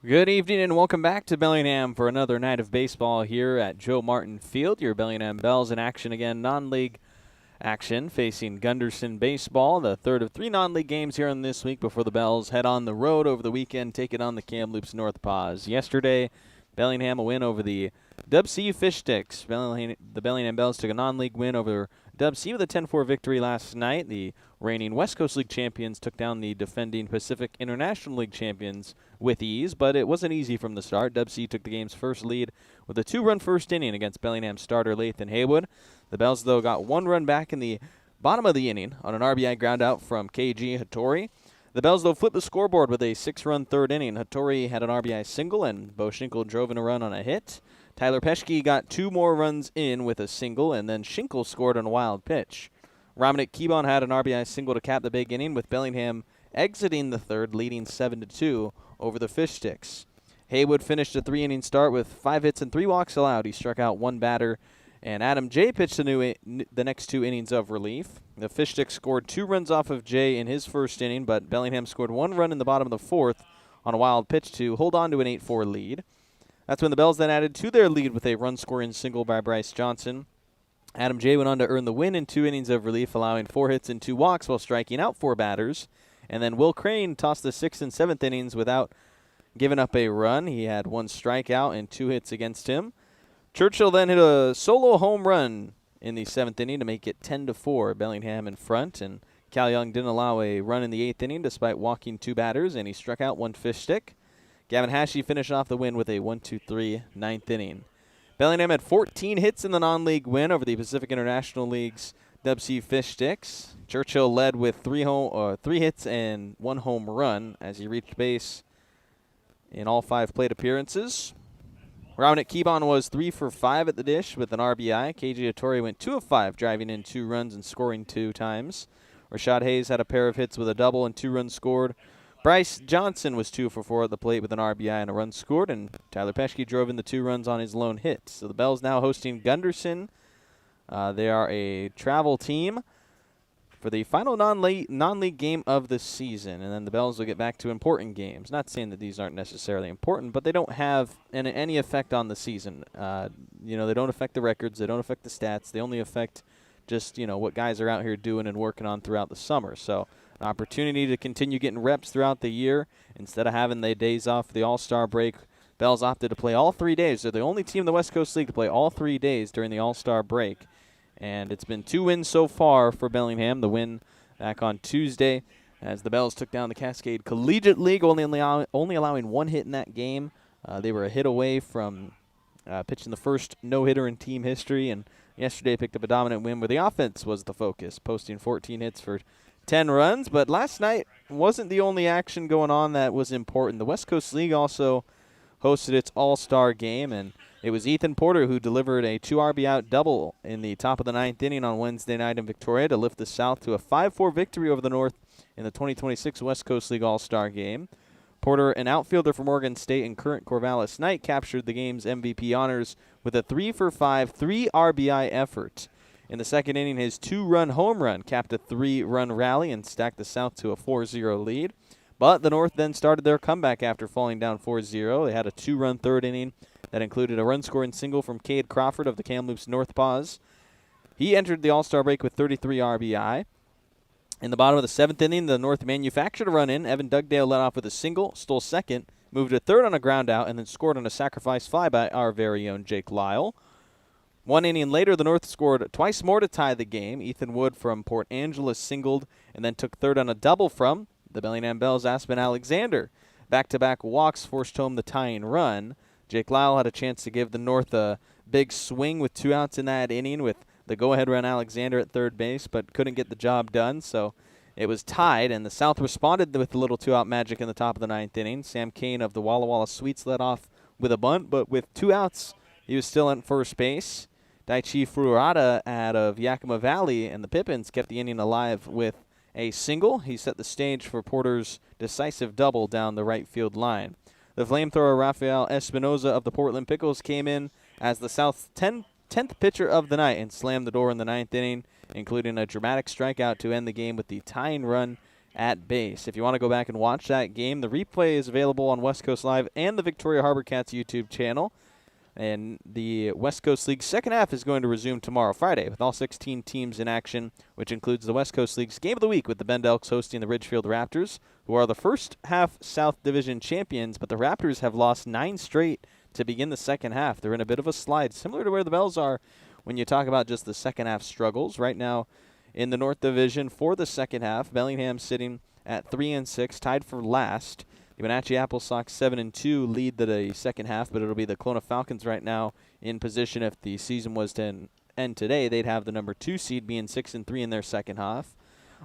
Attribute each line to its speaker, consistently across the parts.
Speaker 1: Good evening and welcome back to Bellingham for another night of baseball here at Joe Martin Field. Your Bellingham Bells in action again, non-league action facing Gunderson baseball. The third of three non-league games here on this week before the Bells head on the road over the weekend, taking on the Kamloops North Paws. Yesterday, Bellingham a win over the Dub C Fish Sticks. The Bellingham Bells took a non-league win over Dub C with a 10-4 victory last night. The reigning West Coast League champions took down the defending Pacific International League champions with ease, but it wasn't easy from the start. Dub C took the game's first lead with a two-run first inning against Bellingham starter Lathan Haywood. The Bells, though, got one run back in the bottom of the inning on an RBI groundout from KG Hattori. The Bells, though, flipped the scoreboard with a 6-run third inning. Hattori had an RBI single, and Bo Schinkel drove in a run on a hit. Tyler Peschke got two more runs in with a single, and then Schinkel scored on a wild pitch. Ramnik Kibon had an RBI single to cap the big inning, with Bellingham exiting the third, leading 7-2 over the Fish Sticks. Haywood finished a three-inning start with 5 hits and 3 walks allowed. He struck out one batter, and Adam J pitched the next 2 innings of relief. The Fish Sticks scored 2 runs off of J in his first inning, but Bellingham scored 1 run in the bottom of the fourth on a wild pitch to hold on to an 8-4 lead. That's when the Bells then added to their lead with a run-scoring single by Bryce Johnson. Adam J went on to earn the win in 2 innings of relief, allowing 4 hits and 2 walks while striking out 4 batters. And then Will Crane tossed the 6th and 7th innings without giving up a run. He had 1 strikeout and 2 hits against him. Churchill then hit a solo home run in the 7th inning to make it 10-4, Bellingham in front. And Cal Young didn't allow a run in the 8th inning despite walking 2 batters, and he struck out 1 fish stick. Gavin Hashey finished off the win with a 1-2-3 9th inning. Bellingham had 14 hits in the non-league win over the Pacific International League's Dub C Fish Sticks. Churchill led with 3 hits and 1 home run as he reached base in all 5 plate appearances. Ramnik Kibon was 3 for 5 at the dish with an RBI. KG Hattori went 2 of 5, driving in 2 runs and scoring 2 times. Rashad Hayes had a pair of hits with a double and 2 runs scored. Bryce Johnson was 2 for 4 at the plate with an RBI and a run scored, and Tyler Peschke drove in the 2 runs on his lone hit. So the Bells now hosting Gunderson. They are a travel team for the final non-league game of the season, and then the Bells will get back to important games. Not saying that these aren't necessarily important, but they don't have any effect on the season. They don't affect the records. They don't affect the stats. They only affect just, what guys are out here doing and working on throughout the summer. So an opportunity to continue getting reps throughout the year instead of having the days off for the All-Star break. Bells opted to play all 3 days. They're the only team in the West Coast League to play all 3 days during the All-Star break. And it's been 2 wins so far for Bellingham. The win back on Tuesday as the Bells took down the Cascade Collegiate League, only allowing 1 hit in that game. They were a hit away from pitching the first no-hitter in team history, and yesterday picked up a dominant win where the offense was the focus, posting 14 hits for 10 runs. But last night wasn't the only action going on that was important. The West Coast League also hosted its All-Star game, and it was Ethan Porter who delivered a 2 RBI double in the top of the 9th inning on Wednesday night in Victoria to lift the South to a 5-4 victory over the North in the 2026 West Coast League All-Star game. Porter, an outfielder from Oregon State and current Corvallis Knight, captured the game's MVP honors with a 3 for 5, 3 RBI effort. In the second inning, his 2-run home run capped a 3-run rally and stacked the South to a 4-0 lead. But the North then started their comeback after falling down 4-0. They had a 2-run third inning that included a run-scoring single from Cade Crawford of the Kamloops North Paws. He entered the All-Star break with 33 RBI. In the bottom of the 7th inning, the North manufactured a run in. Evan Dugdale led off with a single, stole second, moved to third on a ground out, and then scored on a sacrifice fly by our very own Jake Lyle. 1 inning later, the North scored twice more to tie the game. Ethan Wood from Port Angeles singled and then took third on a double from the Bellingham Bells' Aspen Alexander. Back-to-back walks forced home the tying run. Jake Lyle had a chance to give the North a big swing with 2 outs in that inning with the go-ahead run Alexander at third base, but couldn't get the job done, so it was tied, and the South responded with a little 2-out magic in the top of the 9th inning. Sam Kane of the Walla Walla Sweets led off with a bunt, but with 2 outs, he was still at first base. Daichi Furuata out of Yakima Valley and the Pippins kept the inning alive with a single. He set the stage for Porter's decisive double down the right field line. The flamethrower Rafael Espinoza of the Portland Pickles came in as the South's 10th pitcher of the night and slammed the door in the 9th inning, including a dramatic strikeout to end the game with the tying run at base. If you want to go back and watch that game, the replay is available on West Coast Live and the Victoria Harbor Cats YouTube channel. And the West Coast League second half is going to resume tomorrow, Friday, with all 16 teams in action, which includes the West Coast League's Game of the Week with the Bend Elks hosting the Ridgefield Raptors, who are the first half South Division champions, but the Raptors have lost 9 straight to begin the second half. They're in a bit of a slide, similar to where the Bells are when you talk about just the second half struggles. Right now in the North Division for the second half, Bellingham sitting at 3-6, tied for last. The Wenatchee Apple Sox 7-2 lead the second half, but it'll be the Kelowna Falcons right now in position. If the season was to end today, they'd have the number 2 seed being 6-3 in their second half.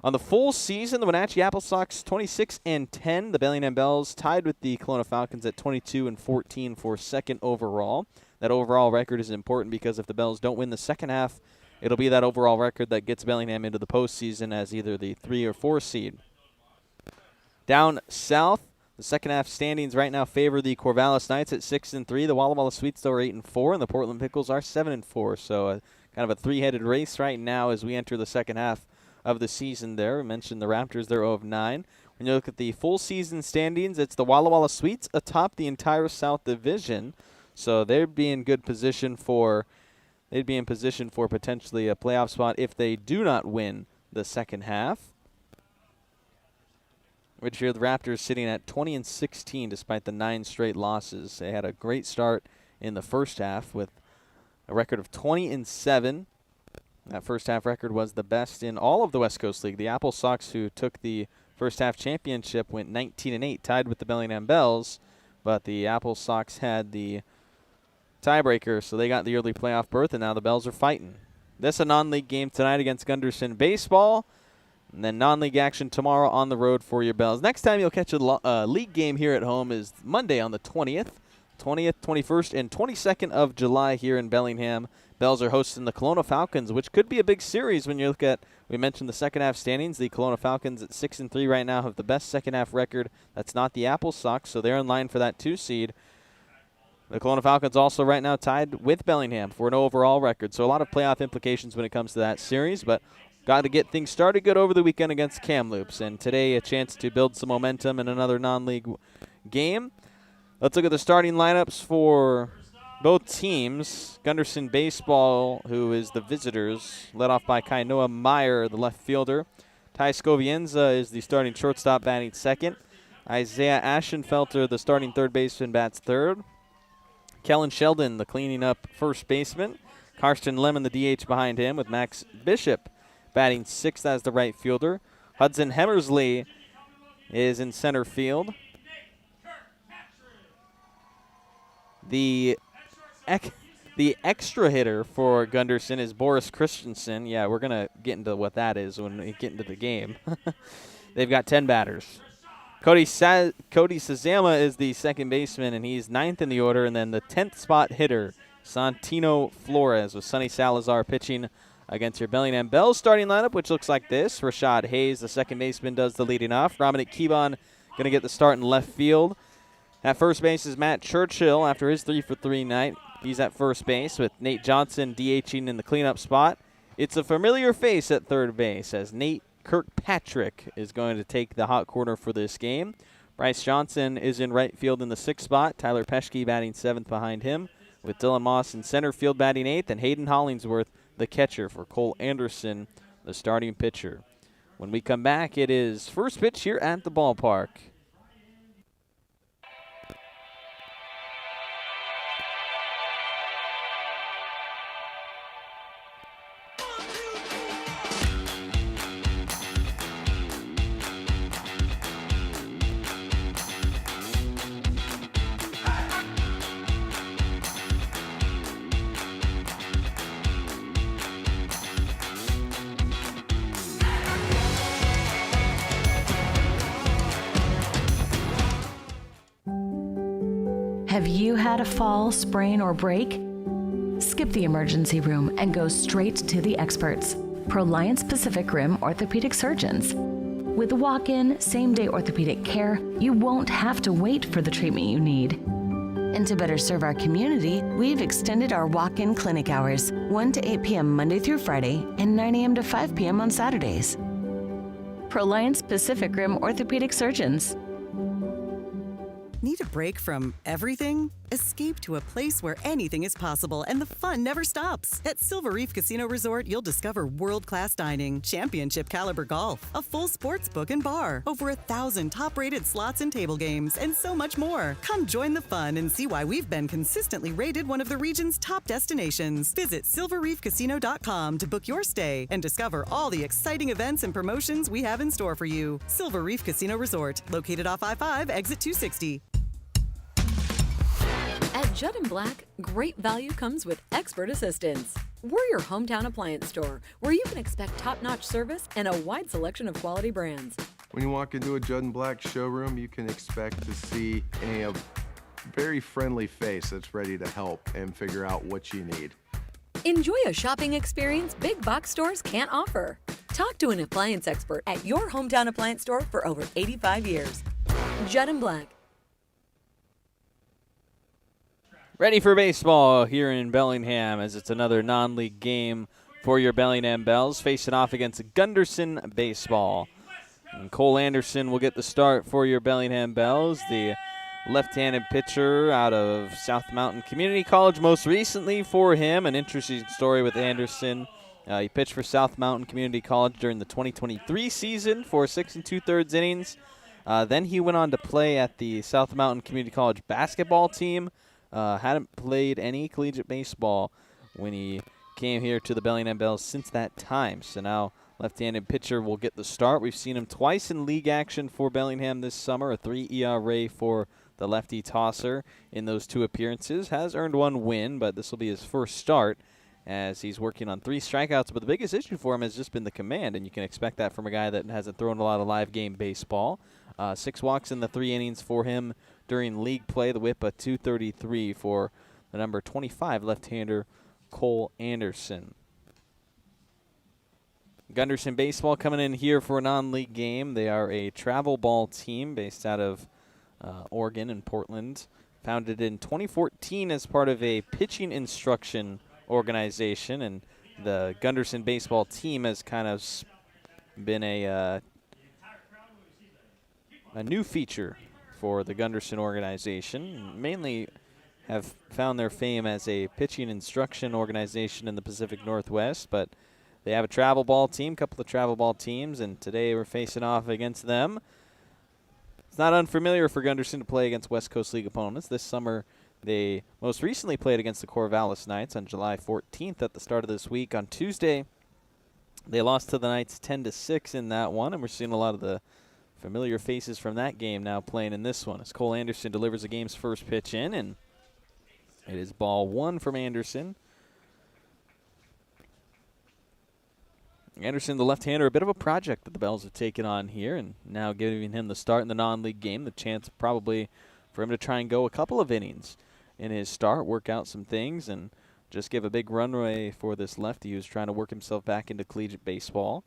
Speaker 1: On the full season, the Wenatchee Apple Sox 26-10. The Bellingham Bells tied with the Kelowna Falcons at 22-14 for second overall. That overall record is important because if the Bells don't win the second half, it'll be that overall record that gets Bellingham into the postseason as either the 3 or 4 seed. Down south, the second half standings right now favor the Corvallis Knights at 6-3. The Walla Walla Sweets are 8-4, and the Portland Pickles are 7-4. So kind of a three-headed race right now as we enter the second half of the season there. We mentioned the Raptors, they're 0-9. When you look at the full season standings, it's the Walla Walla Sweets atop the entire South Division. So they'd be in position for potentially a playoff spot if they do not win the second half. Ridgefield Raptors sitting at 20-16 despite the 9 straight losses. They had a great start in the first half with a record of 20-7. That first half record was the best in all of the West Coast League. The Apple Sox, who took the first half championship, went 19-8, tied with the Bellingham Bells, but the Apple Sox had the tiebreaker, so they got the early playoff berth, and now the Bells are fighting. This a non-league game tonight against Gunderson Baseball. And then non-league action tomorrow on the road for your Bells. Next time you'll catch a league game here at home is Monday on the 20th, 21st, and 22nd of July here in Bellingham. Bells are hosting the Kelowna Falcons, which could be a big series when you look at, we mentioned the second half standings. The Kelowna Falcons at 6-3 right now have the best second half record. That's not the Apple Sox, so they're in line for that 2 seed. The Kelowna Falcons also right now tied with Bellingham for an overall record. So a lot of playoff implications when it comes to that series, but got to get things started good over the weekend against Kamloops. And today a chance to build some momentum in another non-league game. Let's look at the starting lineups for both teams. Gunderson Baseball, who is the visitors, led off by Kainoa Meyer, the left fielder. Ty Scovienza is the starting shortstop, batting second. Isaiah Aschenfelter, the starting third baseman, bats third. Kellen Sheldon, the cleaning up first baseman. Karsten Lemon, the DH behind him, with Max Bishop batting sixth as the right fielder. Hudson Hemmersley is in center field. The extra hitter for Gunderson is Boris Christensen. Yeah, we're going to get into what that is when we get into the game. They've got 10 batters. Cody Sazama is the second baseman, and he's ninth in the order. And then the 10th spot hitter, Santino Flores, with Sonny Salazar pitching against your Bellingham Bells starting lineup, which looks like this. Rashad Hayes, the second baseman, does the leading off. Dominic Kebon going to get the start in left field. At first base is Matt Churchill after his 3-for-3 night. He's at first base with Nate Johnson DHing in the cleanup spot. It's a familiar face at third base as Nate Kirkpatrick is going to take the hot corner for this game. Bryce Johnson is in right field in the sixth spot. Tyler Peschke batting seventh behind him, with Dylan Moss in center field batting eighth, and Hayden Hollingsworth, the catcher, for Cole Anderson, the starting pitcher. When we come back, it is first pitch here at the ballpark.
Speaker 2: Have you had a fall, sprain, or break? Skip the emergency room and go straight to the experts, Proliance Pacific Rim orthopedic surgeons. With walk-in, same-day orthopedic care, you won't have to wait for the treatment you need. And to better serve our community, we've extended our walk-in clinic hours, 1 to 8 p.m. Monday through Friday and 9 a.m. to 5 p.m. on Saturdays. Proliance Pacific Rim Orthopedic Surgeons.
Speaker 3: Need a break from everything? Escape to a place where anything is possible and the fun never stops. At Silver Reef Casino Resort, you'll discover world-class dining, championship caliber golf, a full sports book and bar, over 1,000 top-rated slots and table games, and so much more. Come join the fun and see why we've been consistently rated one of the region's top destinations. Visit silverreefcasino.com to book your stay and discover all the exciting events and promotions we have in store for you. Silver Reef Casino Resort, located off I-5, exit 260.
Speaker 4: At Judd & Black, great value comes with expert assistance. We're your hometown appliance store where you can expect top-notch service and a wide selection of quality brands.
Speaker 5: When you walk into a Judd & Black showroom, you can expect to see a very friendly face that's ready to help and figure out what you need.
Speaker 4: Enjoy a shopping experience big box stores can't offer. Talk to an appliance expert at your hometown appliance store for over 85 years. Judd & Black.
Speaker 1: Ready for baseball here in Bellingham as it's another non-league game for your Bellingham Bells, facing off against Gunderson baseball. And Cole Anderson will get the start for your Bellingham Bells, the left-handed pitcher out of South Mountain Community College. Most recently for him, an interesting story with Anderson. He pitched for South Mountain Community College during the 2023 season for 6 2/3 innings. Then he went on to play at the South Mountain Community College basketball team. Hadn't played any collegiate baseball when he came here to the Bellingham Bells since that time. So now left-handed pitcher will get the start. We've seen him twice in league action for Bellingham this summer, a 3 ERA for the lefty tosser in those 2 appearances. Has earned 1 win, but this will be his first start as he's working on 3 strikeouts. But the biggest issue for him has just been the command, and you can expect that from a guy that hasn't thrown a lot of live game baseball. 6 walks in the 3 innings for him during league play. The whip a 233 for the number 25 left-hander Cole Anderson. Gunderson baseball coming in here for a non-league game. They are a travel ball team based out of Oregon and Portland. Founded in 2014 as part of a pitching instruction organization, and the Gunderson baseball team has kind of been a new feature for the Gunderson organization. Mainly have found their fame as a pitching instruction organization in the Pacific Northwest, but they have a travel ball team, couple of travel ball teams, and today we're facing off against them. It's not unfamiliar for Gunderson to play against West Coast League opponents. This summer, they most recently played against the Corvallis Knights on July 14th at the start of this week. On Tuesday, they lost to the Knights 10-6 in that one, and we're seeing a lot of the familiar faces from that game now playing in this one as Cole Anderson delivers the game's first pitch in, and it is ball 1 from Anderson. Anderson, the left-hander, a bit of a project that the Bells have taken on here, and now giving him the start in the non-league game, the chance probably for him to try and go a couple of innings in his start, work out some things, and just give a big runway for this lefty who's trying to work himself back into collegiate baseball.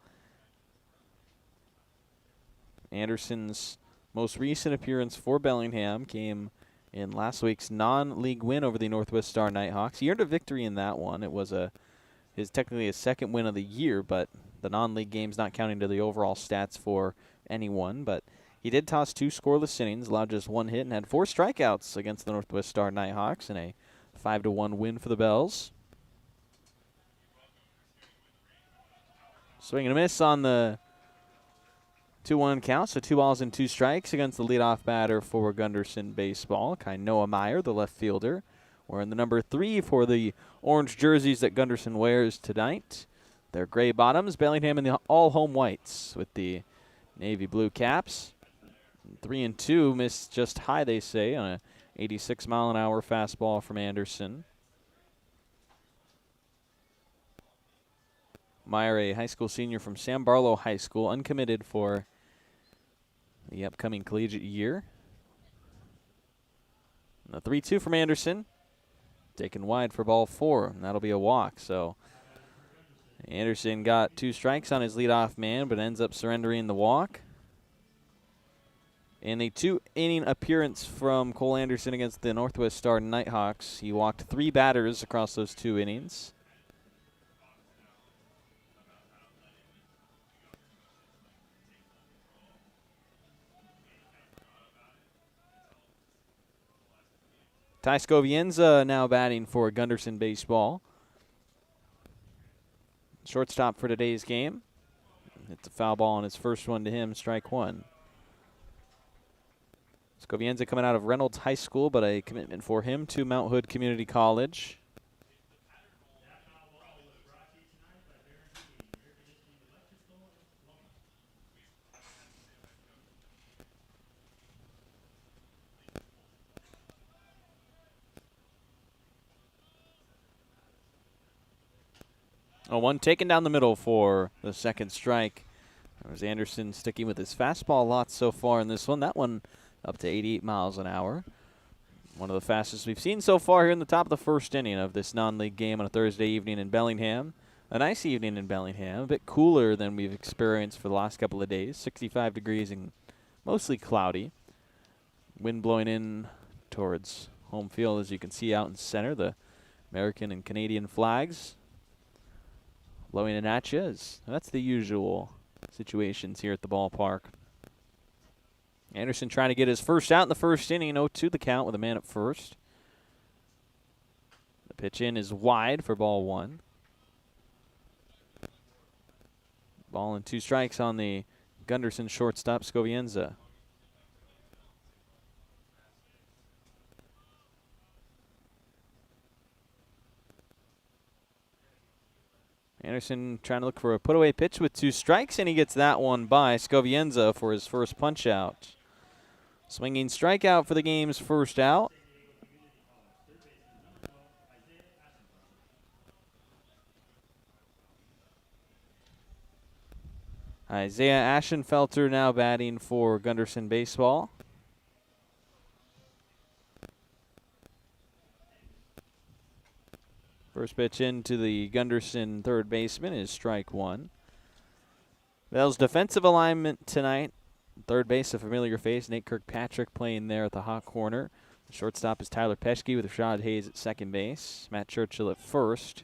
Speaker 1: Anderson's most recent appearance for Bellingham came in last week's non-league win over the Northwest Star Nighthawks. He earned a victory in that one. It was technically his second win of the year, but the non-league game's not counting to the overall stats for anyone. But he did toss 2 scoreless innings, allowed just 1 hit, and had 4 strikeouts against the Northwest Star Nighthawks in a 5-1 win for the Bells. Swing and a miss on the 2-1 count, so 2 balls and 2 strikes against the leadoff batter for Gunderson baseball, Kainoa Meyer, the left fielder. Wearing the number 3 for the orange jerseys that Gunderson wears tonight. Their gray bottoms, Bellingham in the all-home whites with the navy blue caps. 3-2, missed just high, they say, on a 86-mile-an-hour fastball from Anderson. Meyer, a high school senior from Sam Barlow High School, uncommitted for the upcoming collegiate year. And the 3-2 from Anderson. Taken wide for ball 4, and that'll be a walk. So Anderson got 2 strikes on his leadoff man, but ends up surrendering the walk. In a 2-inning appearance from Cole Anderson against the Northwest Star Nighthawks, he walked 3 batters across those 2 innings. Ty Scovienza now batting for Gunderson baseball. Shortstop for today's game. It's a foul ball on his first one to him, strike one. Scovienza coming out of Reynolds High School, but a commitment for him to Mount Hood Community College. One taken down the middle for the second strike. There's Anderson sticking with his fastball lots so far in this one. That one up to 88 miles an hour. One of the fastest we've seen so far here in the top of the first inning of this non-league game on a Thursday evening in Bellingham. A nice evening in Bellingham, a bit cooler than we've experienced for the last couple of days. 65 degrees and mostly cloudy. Wind blowing in towards home field, as you can see out in center. The American and Canadian flags blowing in at you. That's the usual situations here at the ballpark. Anderson trying to get his first out in the first inning. 0-2 the count with a man at first. The pitch in is wide for ball one. Ball and 2 strikes on the Gunderson shortstop, Scovienza. Anderson trying to look for a put-away pitch with 2 strikes, and he gets that one by Scovienza for his first punch-out. Swinging strikeout for the game's first out. Isaiah Ashenfelter now batting for Gunderson baseball. First pitch into the Gunderson third baseman is strike one. Bell's defensive alignment tonight. Third base, a familiar face, Nate Kirkpatrick playing there at the hot corner. The shortstop is Tyler Peschke with Rashad Hayes at second base. Matt Churchill at first.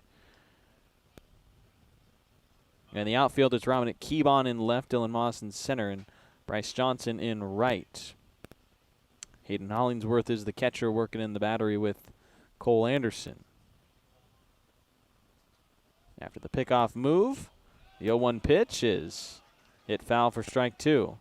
Speaker 1: And the outfield is Dominic Keebon in left, Dylan Moss in center, and Bryce Johnson in right. Hayden Hollingsworth is the catcher working in the battery with Cole Anderson. After the pickoff move, the 0-1 pitch is hit foul for strike two.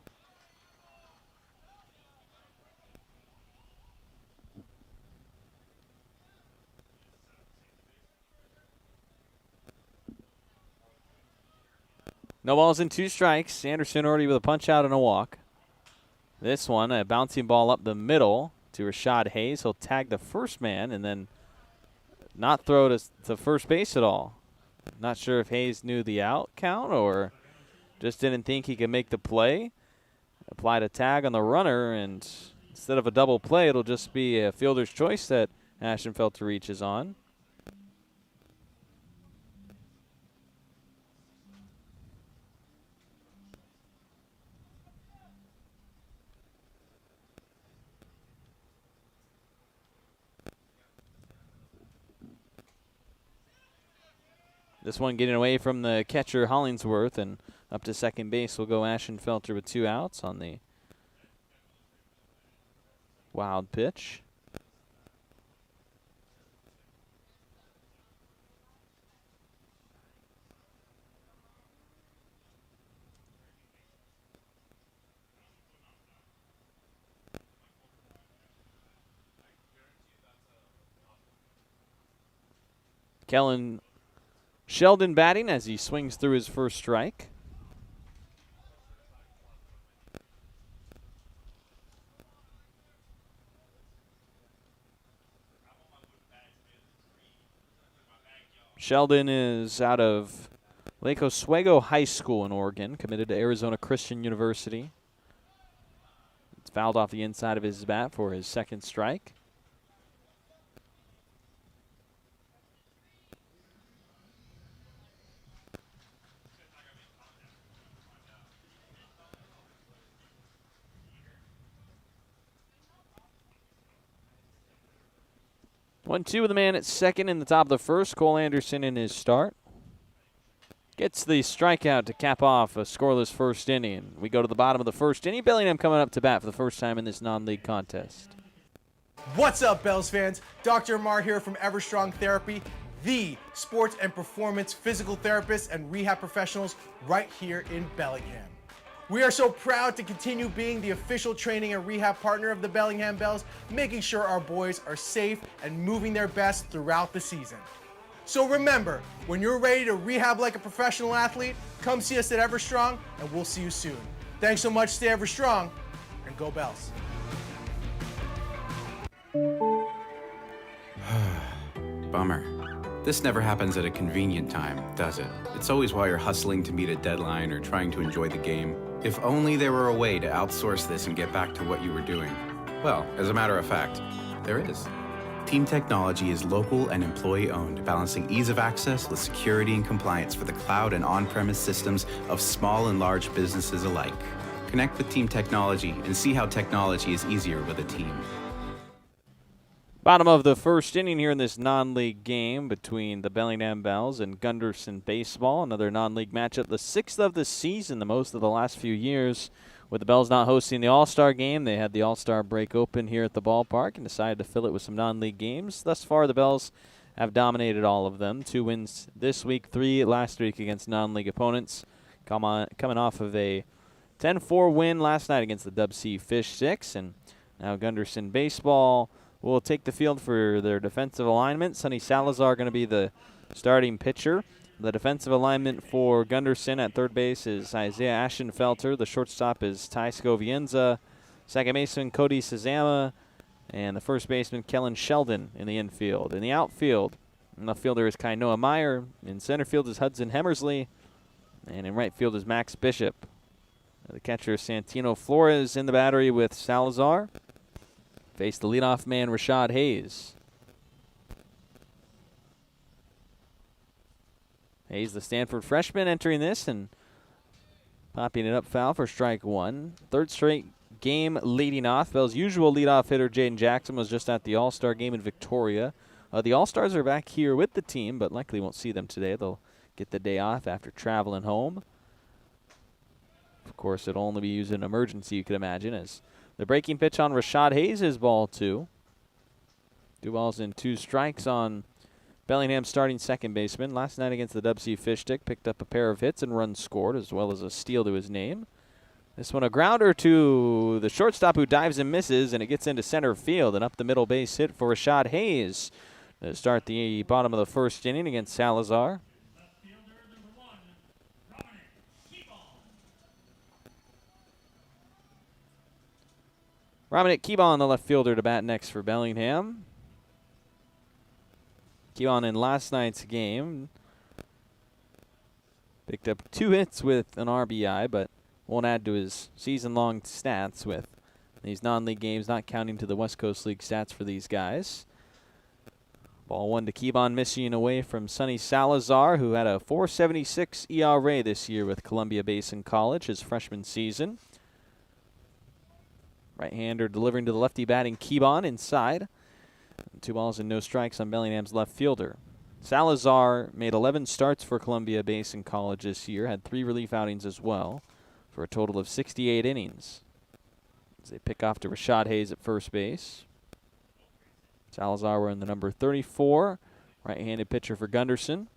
Speaker 1: No balls and 2 strikes. Anderson already with a punch out and a walk. This one, a bouncing ball up the middle to Rashad Hayes. He'll tag the first man and then not throw to first base at all. Not sure if Hayes knew the out count or just didn't think he could make the play. Applied a tag on the runner, and instead of a double play, it'll just be a fielder's choice that Ashenfelter reaches on. This one getting away from the catcher, Hollingsworth, and up to second base will go Ashenfelter with 2 outs on the wild pitch. Kellen Sheldon batting as he swings through his first strike. Sheldon is out of Lake Oswego High School in Oregon, committed to Arizona Christian University. It's fouled off the inside of his bat for his second strike. One-two with the man at second in the top of the first. Cole Anderson in his start. Gets the strikeout to cap off a scoreless first inning. We go to the bottom of the first inning. Bellingham coming up to bat for the first time in this non-league contest.
Speaker 6: What's up, Bells fans? Dr. Amar here from Everstrong Therapy, the sports and performance physical therapists and rehab professionals right here in Bellingham. We are so proud to continue being the official training and rehab partner of the Bellingham Bells, making sure our boys are safe and moving their best throughout the season. So remember, when you're ready to rehab like a professional athlete, come see us at Everstrong and we'll see you soon. Thanks so much, stay Everstrong, and go Bells.
Speaker 7: Bummer. This never happens at a convenient time, does it? It's always while you're hustling to meet a deadline or trying to enjoy the game. If only there were a way to outsource this and get back to what you were doing. Well, as a matter of fact, there is. Team Technology is local and employee-owned, balancing ease of access with security and compliance for the cloud and on-premise systems of small and large businesses alike. Connect with Team Technology and see how technology is easier with a team.
Speaker 1: Bottom of the first inning here in this non-league game between the Bellingham Bells and Gunderson Baseball. Another non-league matchup, the 6th of the season, the most of the last few years. With the Bells not hosting the All-Star game, they had the All-Star break open here at the ballpark and decided to fill it with some non-league games. Thus far, the Bells have dominated all of them. 2 wins this week, 3 last week against non-league opponents. Coming off of a 10-4 win last night against the Dub C Fish Sticks. And now Gunderson Baseball will take the field for their defensive alignment. Sonny Salazar going to be the starting pitcher. The defensive alignment for Gunderson at third base is Isaiah Aschenfelter. The shortstop is Ty Scovienza. Second baseman Cody Sazama. And the first baseman Kellen Sheldon in the infield. In the outfield, left fielder is Kainoa Meyer. In center field is Hudson Hemmersley. And in right field is Max Bishop. The catcher Santino Flores in the battery with Salazar. Face the leadoff man, Rashad Hayes. Hayes, the Stanford freshman, entering this and popping it up foul for strike one. Third straight game leading off. Bell's usual leadoff hitter, Jaden Jackson, was just at the All-Star game in Victoria. The All-Stars are back here with the team, but likely won't see them today. They'll get the day off after traveling home. Of course, it'll only be used in emergency, you could imagine, as the breaking pitch on Rashad Hayes is ball 2. 2 balls and 2 strikes on Bellingham starting second baseman. Last night against the Dub C Fish Stick, picked up a pair of hits and runs scored, as well as a steal to his name. This one a grounder to the shortstop who dives and misses, and it gets into center field. And up the middle base hit for Rashad Hayes to start the bottom of the first inning against Salazar. Dominic Keebon, the left fielder, to bat next for Bellingham. Keebon in last night's game picked up 2 hits with an RBI, but won't add to his season-long stats with these non-league games, not counting to the West Coast League stats for these guys. Ball 1 to Keebon, missing away from Sonny Salazar, who had a .476 ERA this year with Columbia Basin College, his freshman season. Right-hander delivering to the lefty batting Keebon inside. 2 balls and no strikes on Bellingham's left fielder. Salazar made 11 starts for Columbia Basin College this year, had 3 relief outings as well, for a total of 68 innings. As they pick off to Rashad Hayes at first base. Salazar wearing the number 34, right-handed pitcher for Gunderson.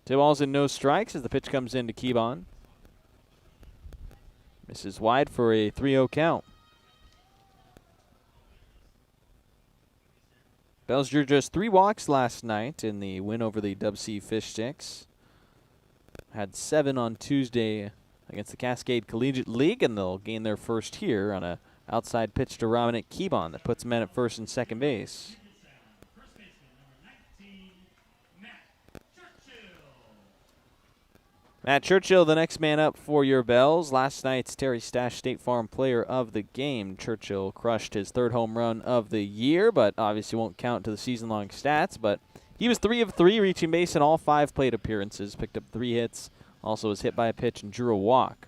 Speaker 1: 2 balls and no strikes as the pitch comes in to Keebon. Misses wide for a 3-0 count. Bells drew just 3 walks last night in the win over the Dub C Fish Sticks. Had 7 on Tuesday against the Cascade Collegiate League, and they'll gain their first here on a outside pitch to Dominic Keebon that puts him in at first and second base. Matt Churchill, the next man up for your Bells. Last night's Terry Stash State Farm Player of the Game. Churchill crushed his 3rd home run of the year, but obviously won't count to the season-long stats. But he was 3 of 3, reaching base in all 5 plate appearances. Picked up 3 hits, also was hit by a pitch and drew a walk.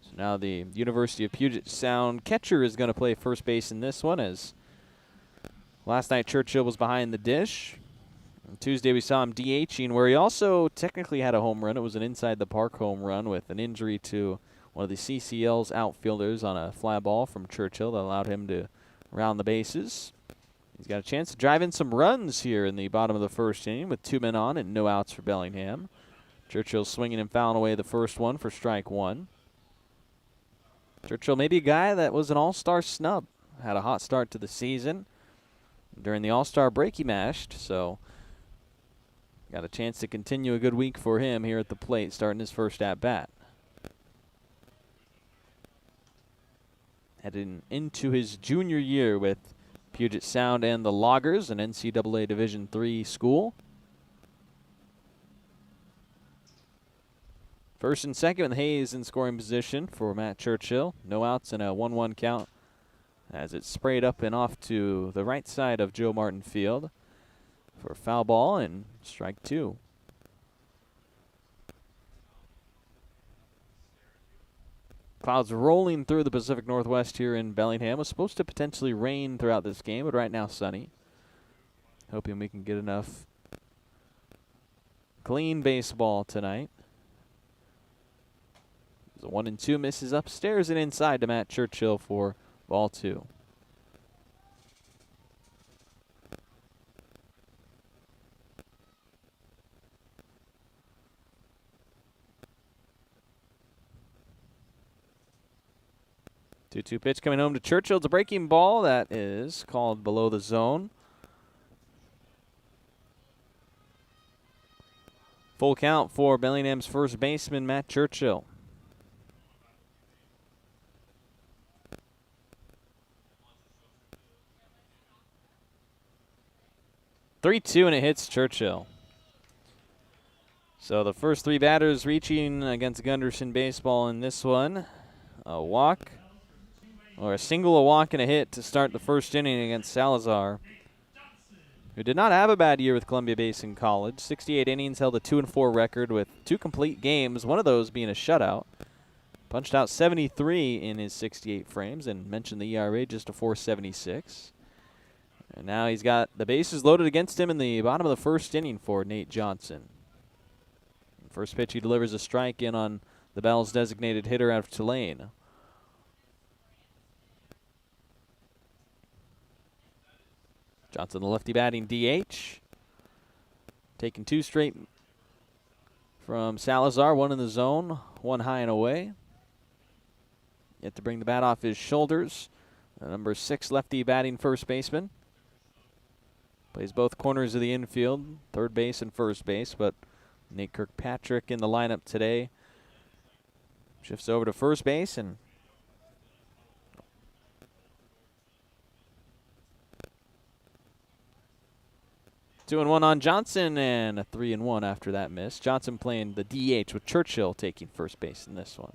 Speaker 1: So now the University of Puget Sound catcher is going to play first base in this one, as last night Churchill was behind the dish. On Tuesday we saw him DHing, where he also technically had a home run. It was an inside-the-park home run with an injury to one of the CCL's outfielders on a fly ball from Churchill that allowed him to round the bases. He's got a chance to drive in some runs here in the bottom of the first inning with 2 men on and no outs for Bellingham. Churchill swinging and fouling away the first one for strike 1. Churchill may be a guy that was an all-star snub. Had a hot start to the season. During the all-star break he mashed, so got a chance to continue a good week for him here at the plate, starting his first at-bat. Heading into his junior year with Puget Sound and the Loggers, an NCAA Division III school. First and second with Hayes in scoring position for Matt Churchill. No outs and a 1-1 count as it's sprayed up and off to the right side of Joe Martin Field for a foul ball and strike 2. Clouds rolling through the Pacific Northwest here in Bellingham. Was supposed to potentially rain throughout this game, but right now sunny. Hoping we can get enough clean baseball tonight. The 1-2 misses upstairs and inside to Matt Churchill for ball 2. Two-two pitch coming home to Churchill. It's a breaking ball that is called below the zone. Full count for Bellingham's first baseman, Matt Churchill. Three-two, and it hits Churchill. So the first 3 batters reaching against Gunderson baseball in this one. A walk, or a single, a walk, and a hit to start the first inning against Salazar, who did not have a bad year with Columbia Basin College. 68 innings, held a 2-4 record with 2 complete games, one of those being a shutout. Punched out 73 in his 68 frames, and mentioned the ERA just a 4.76. And now he's got the bases loaded against him in the bottom of the first inning for Nate Johnson. First pitch, he delivers a strike in on the Bell's designated hitter out of Tulane. Johnson, the lefty batting DH. Taking 2 straight from Salazar, 1 in the zone, 1 high and away. Yet to bring the bat off his shoulders. The number 6 lefty batting first baseman. Plays both corners of the infield, third base and first base, but Nate Kirkpatrick in the lineup today. Shifts over to first base and 2-1 on Johnson and a 3-1 after that miss. Johnson playing the DH with Churchill taking first base in this one.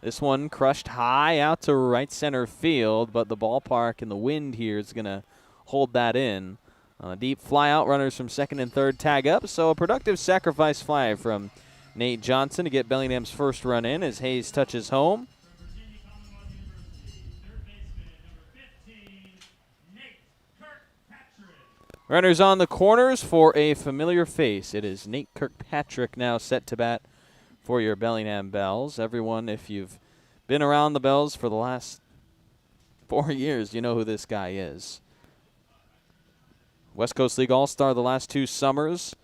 Speaker 1: This one crushed high out to right center field, but the ballpark and the wind here is going to hold that in. A deep fly out, runners from second and third tag up, so a productive sacrifice fly from Nate Johnson to get Bellingham's first run in as Hayes touches home. Runners on the corners for a familiar face. It is Nate Kirkpatrick now set to bat for your Bellingham Bells. Everyone, if you've been around the Bells for the last 4 years, you know who this guy is. West Coast League All-Star the last 2 summers.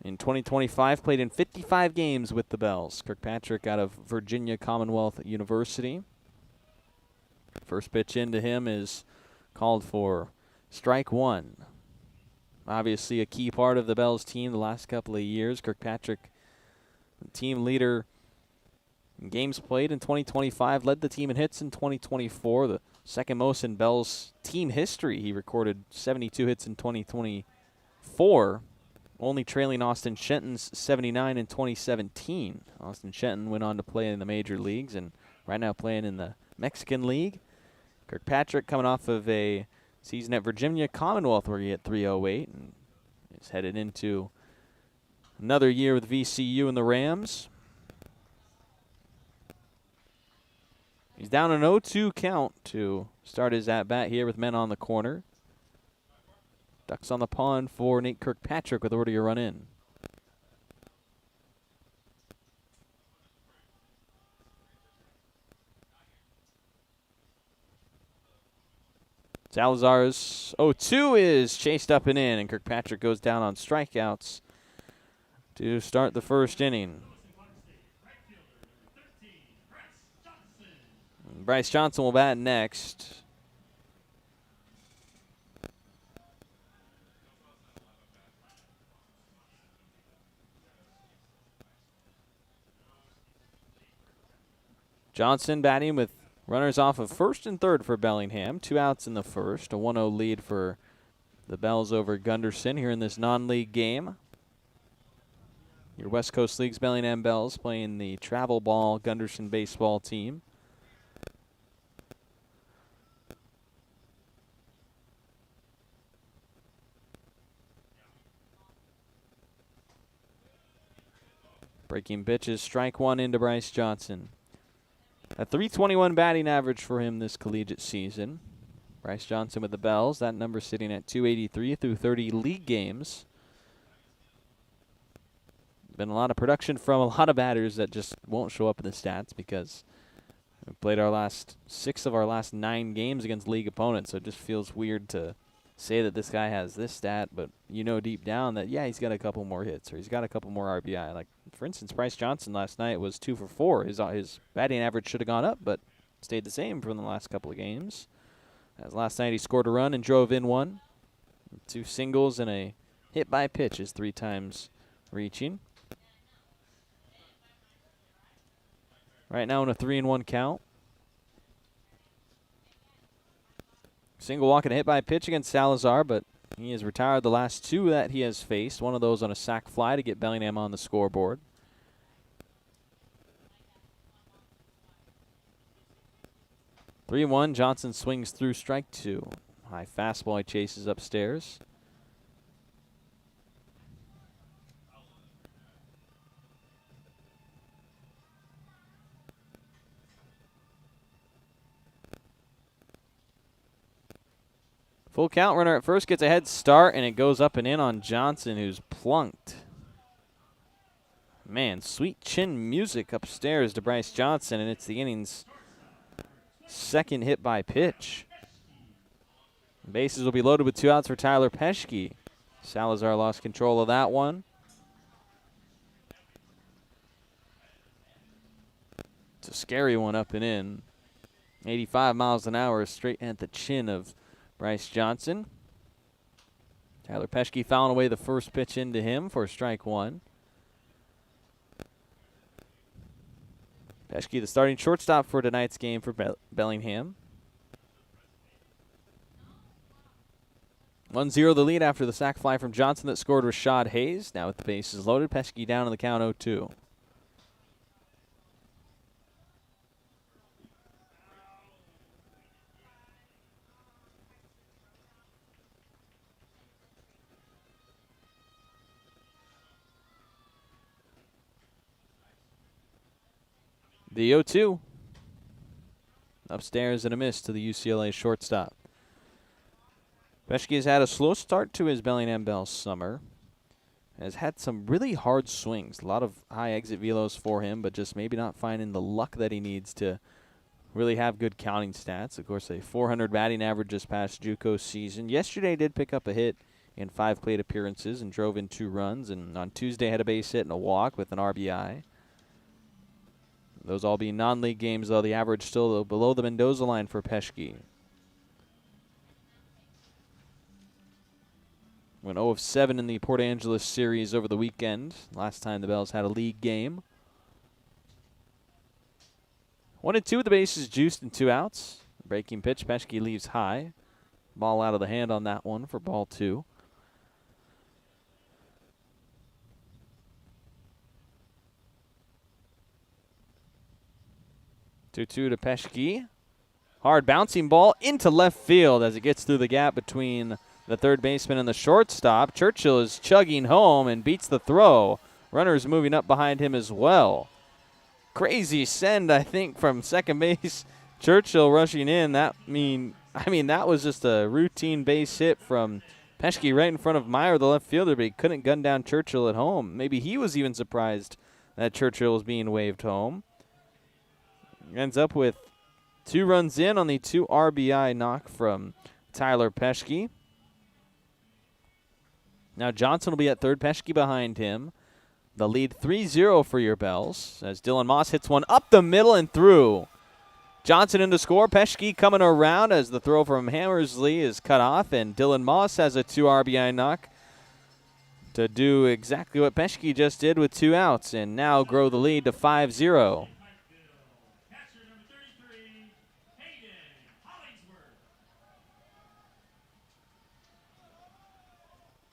Speaker 1: In 2025, played in 55 games with the Bells. Kirkpatrick out of Virginia Commonwealth University. First pitch into him is called for strike 1. Obviously a key part of the Bells team the last couple of years. Kirkpatrick, team leader in games played in 2025, led the team in hits in 2024, the second most in Bells team history. He recorded 72 hits in 2024, only trailing Austin Shenton's 79 in 2017. Austin Shenton went on to play in the major leagues and right now playing in the Mexican League. Kirkpatrick coming off of a season at Virginia Commonwealth where he hit .308 and is headed into another year with VCU and the Rams. He's down an 0-2 count to start his at-bat here with men on the corner. Ducks on the pond for Nate Kirkpatrick with already a run in. Salazar's 0-2 is chased up and in, and Kirkpatrick goes down on strikeouts to start the first inning. Bryce Johnson will bat next. Johnson batting with runners off of first and third for Bellingham. 2 outs in the first. A 1-0 lead for the Bells over Gunderson here in this non-league game. Your West Coast League's Bellingham Bells playing the travel ball Gunderson baseball team. Breaking pitches, strike one into Bryce Johnson. A .321 batting average for him this collegiate season. Bryce Johnson with the Bells, that number sitting at .283 through 30 league games. Been a lot of production from a lot of batters that just won't show up in the stats because we played our last 6 of our last 9 games against league opponents, so it just feels weird to say that this guy has this stat, but you know deep down that, yeah, he's got a couple more hits or he's got a couple more RBI. Like, for instance, Bryce Johnson last night was 2 for 4. His batting average should have gone up, but stayed the same from the last couple of games. As last night he scored a run and drove in one. 2 singles and a hit by pitch is 3 times reaching. Right now in a 3-1 count. Single walk and a hit by pitch against Salazar, but he has retired the last 2 that he has faced. One of those on a sac fly to get Bellingham on the scoreboard. (3-1). Johnson swings through strike 2. High fastball he chases upstairs. Full count, runner at first gets a head start, and it goes up and in on Johnson, who's plunked. Man, sweet chin music upstairs to Bryce Johnson, and it's the inning's second hit by pitch. Bases will be loaded with 2 outs for Tyler Peschke. Salazar lost control of that one. It's a scary one up and in. 85 miles an hour straight at the chin of Bryce Johnson. Tyler Peschke fouling away the first pitch into him for strike 1. Peschke, the starting shortstop for tonight's game for Bellingham. 1-0 the lead after the sac fly from Johnson that scored Rashad Hayes. Now with the bases loaded, Peschke down on the count 0-2. The 0-2. Upstairs and a miss to the UCLA shortstop. Peschke has had a slow start to his Bellingham Bells summer. Has had some really hard swings. A lot of high exit velos for him, but just maybe not finding the luck that he needs to really have good counting stats. Of course, a .400 batting average this past JUCO season. Yesterday did pick up a hit in 5 plate appearances and drove in 2 runs. And on Tuesday had a base hit and a walk with an RBI. Those all being non-league games, though. The average still below the Mendoza line for Peschke. Went 0 of 7 in the Port Angeles series over the weekend. Last time the Bells had a league game. 1-2 with the bases juiced and 2 outs. Breaking pitch, Peschke leaves high. Ball out of the hand on that one for ball 2. (2-2) to Peschke. Hard bouncing ball into left field as it gets through the gap between the third baseman and the shortstop. Churchill is chugging home and beats the throw. Runners moving up behind him as well. Crazy send, I think, from second base. Churchill rushing in. That was just a routine base hit from Peschke right in front of Meyer, the left fielder, but he couldn't gun down Churchill at home. Maybe he was even surprised that Churchill was being waved home. Ends up with 2 runs in on the 2 RBI knock from Tyler Peschke. Now Johnson will be at third, Peschke behind him. The lead 3-0 for your Bells as Dylan Moss hits one up the middle and through. Johnson in to score. Peschke coming around as the throw from Hammersley is cut off, and Dylan Moss has a 2 RBI knock to do exactly what Peschke just did with 2 outs and now grow the lead to 5-0.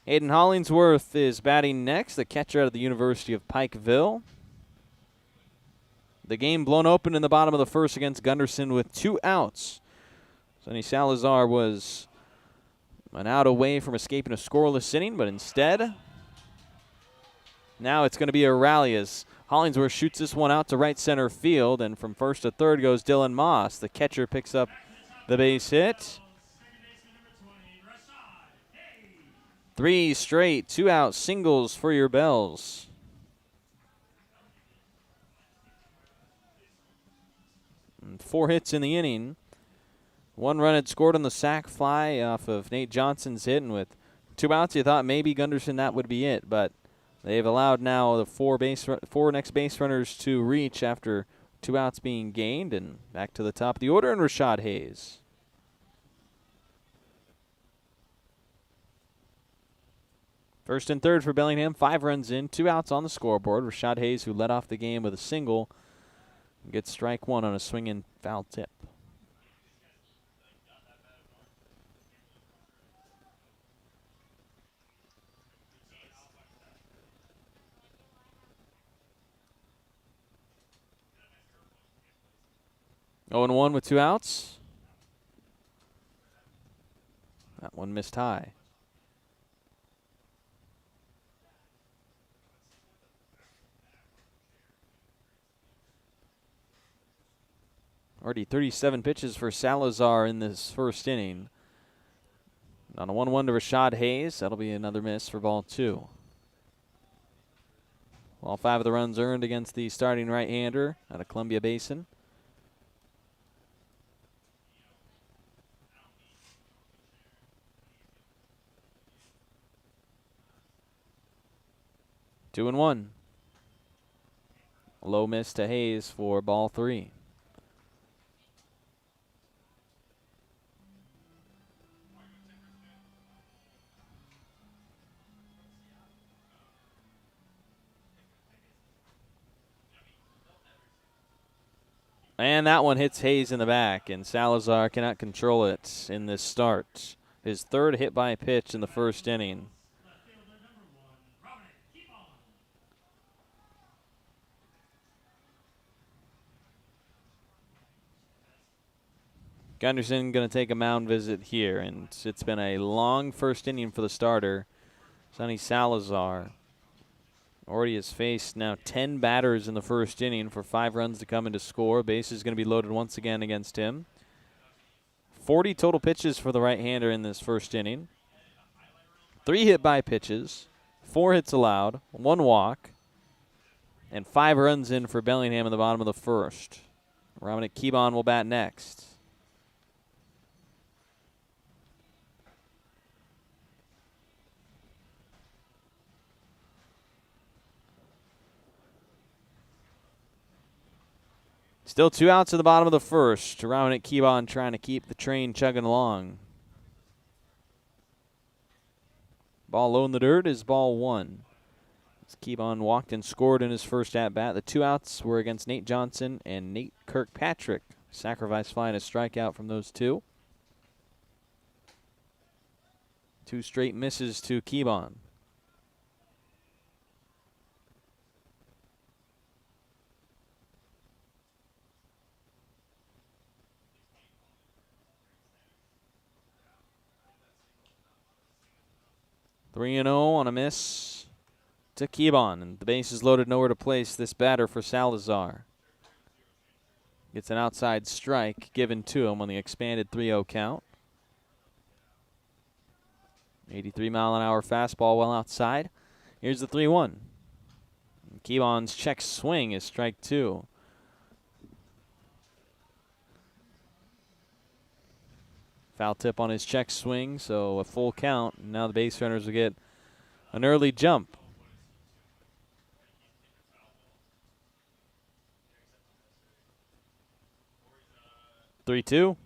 Speaker 1: Hayden Hollingsworth is batting next, the catcher out of the University of Pikeville. The game blown open in the bottom of the first against Gunderson with 2 outs. Sonny Salazar was an out away from escaping a scoreless inning, but instead, now it's going to be a rally as Hollingsworth shoots this one out to right center field, and from first to third goes Dylan Moss. The catcher picks up the base hit. 3 straight 2-out singles for your Bells. And 4 hits in the inning. 1 run had scored on the sac fly off of Nate Johnson's hit, and with 2 outs, you thought maybe Gunderson that would be it, but they've allowed now the 4 next base runners to reach after 2 outs being gained, and back to the top of the order, and Rashad Hayes. First and third for Bellingham, 5 runs in, 2 outs on the scoreboard. Rashad Hayes, who led off the game with a single, gets strike 1 on a swinging foul tip. Oh, and 1 with 2 outs. That one missed high. Already 37 pitches for Salazar in this first inning. On a 1-1 to Rashad Hayes. That'll be another miss for ball 2. All 5 of the runs earned against the starting right-hander out of Columbia Basin. Two and 1. Low miss to Hayes for ball 3. And that one hits Hayes in the back, and Salazar cannot control it in this start. His 3rd hit by pitch in the first inning. Gunderson going to take a mound visit here, and it's been a long first inning for the starter, Sonny Salazar. Already has faced now 10 batters in the first inning for 5 runs to come in to score. Base is going to be loaded once again against him. 40 total pitches for the right-hander in this first inning. 3 hit by pitches, 4 hits allowed, 1 walk, and 5 runs in for Bellingham in the bottom of the first. Dominic Keebon will bat next. Still 2 outs at the bottom of the first. Dominic Keebon trying to keep the train chugging along. Ball low in the dirt is ball 1. As Keebon walked and scored in his first at-bat. The 2 outs were against Nate Johnson and Nate Kirkpatrick. Sacrifice fly and a strikeout from those 2. 2 straight misses to Keebon. Three and 0 on a miss to Keebon, and the base is loaded, nowhere to place this batter for Salazar. Gets an outside strike given to him on the expanded 3-0 count. 83-mile-an-hour fastball well outside. Here's the 3-1. Keebon's check swing is strike 2. Foul tip on his check swing, so a full count. Now the base runners will get an early jump. 3-2.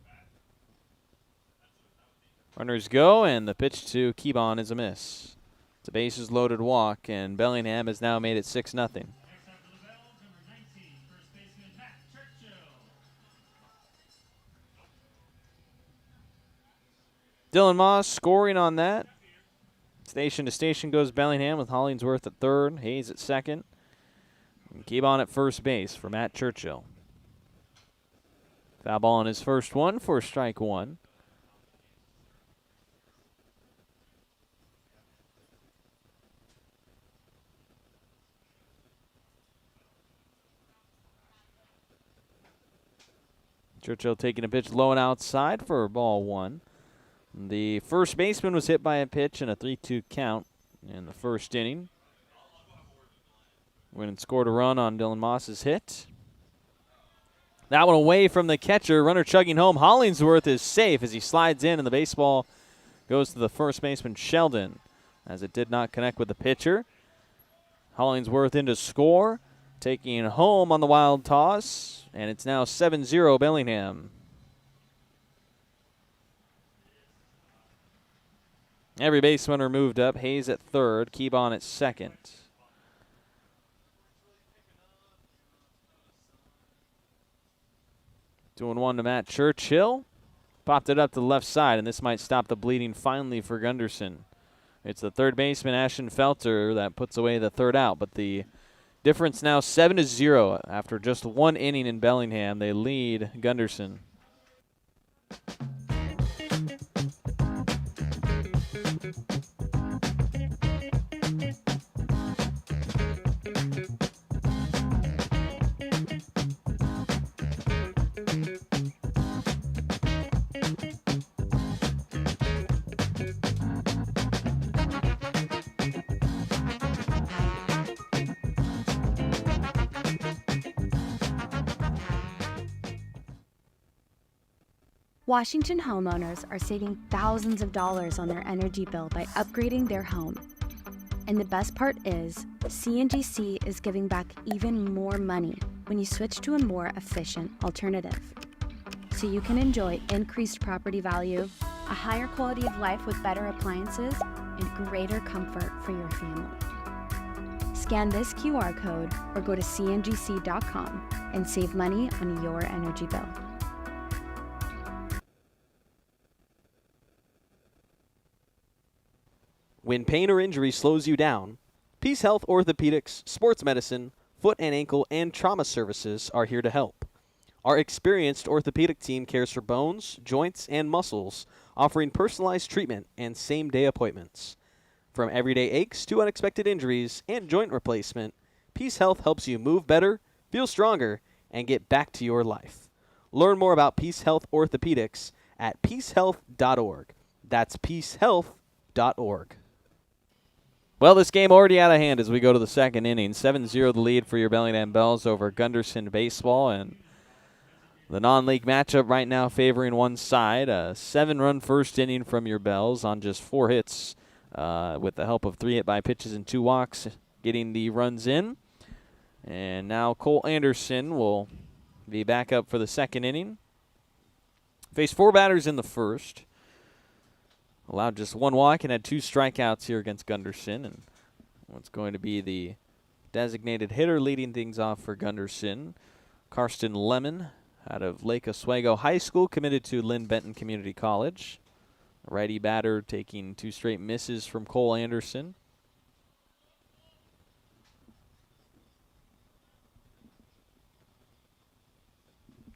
Speaker 1: Runners go, and the pitch to Keybon is a miss. It's a bases loaded walk, and Bellingham has now made it 6-0. Dylan Moss scoring on that. Station to station goes Bellingham with Hollingsworth at third, Hayes at second, and Keybon at first base for Matt Churchill. Foul ball on his first one for strike 1. Churchill taking a pitch low and outside for ball 1. The first baseman was hit by a pitch in a 3-2 count in the first inning. Went and scored a run on Dylan Moss's hit. That one away from the catcher. Runner chugging home. Hollingsworth is safe as he slides in, and the baseball goes to the first baseman, Sheldon, as it did not connect with the pitcher. Hollingsworth in to score, taking home on the wild toss, and it's now 7-0 Bellingham. Every base runner moved up. Hayes at third, Keybon at second. Doing one to Matt Churchill. Popped it up to the left side, and this might stop the bleeding finally for Gunderson. It's the third baseman, Ashton Felter, that puts away the third out, but the difference now 7-0 after just one inning in Bellingham. They lead Gunderson.
Speaker 8: Washington homeowners are saving thousands of dollars on their energy bill by upgrading their home. And the best part is, CNGC is giving back even more money when you switch to a more efficient alternative. So you can enjoy increased property value, a higher quality of life with better appliances, and greater comfort for your family. Scan this QR code or go to cngc.com and save money on your energy bill.
Speaker 1: When pain or injury slows you down, Peace Health Orthopedics, Sports Medicine, Foot and Ankle, and Trauma Services are here to help. Our experienced orthopedic team cares for bones, joints, and muscles, offering personalized treatment and same-day appointments. From everyday aches to unexpected injuries and joint replacement, Peace Health helps you move better, feel stronger, and get back to your life. Learn more about Peace Health Orthopedics at peacehealth.org. That's peacehealth.org. Well, this game already out of hand as we go to the second inning. 7-0 the lead for your Bellingham Bells over Gunderson Baseball. And the non-league matchup right now favoring one side. A 7-run first inning from your Bells on just 4 hits with the help of 3 hit-by pitches and 2 walks, getting the runs in. And now Cole Anderson will be back up for the second inning. Faced 4 batters in the first. Allowed just 1 walk and had 2 strikeouts here against Gunderson. And what's going to be the designated hitter leading things off for Gunderson, Karsten Lemon, out of Lake Oswego High School, committed to Lynn Benton Community College. A righty batter taking 2 straight misses from Cole Anderson.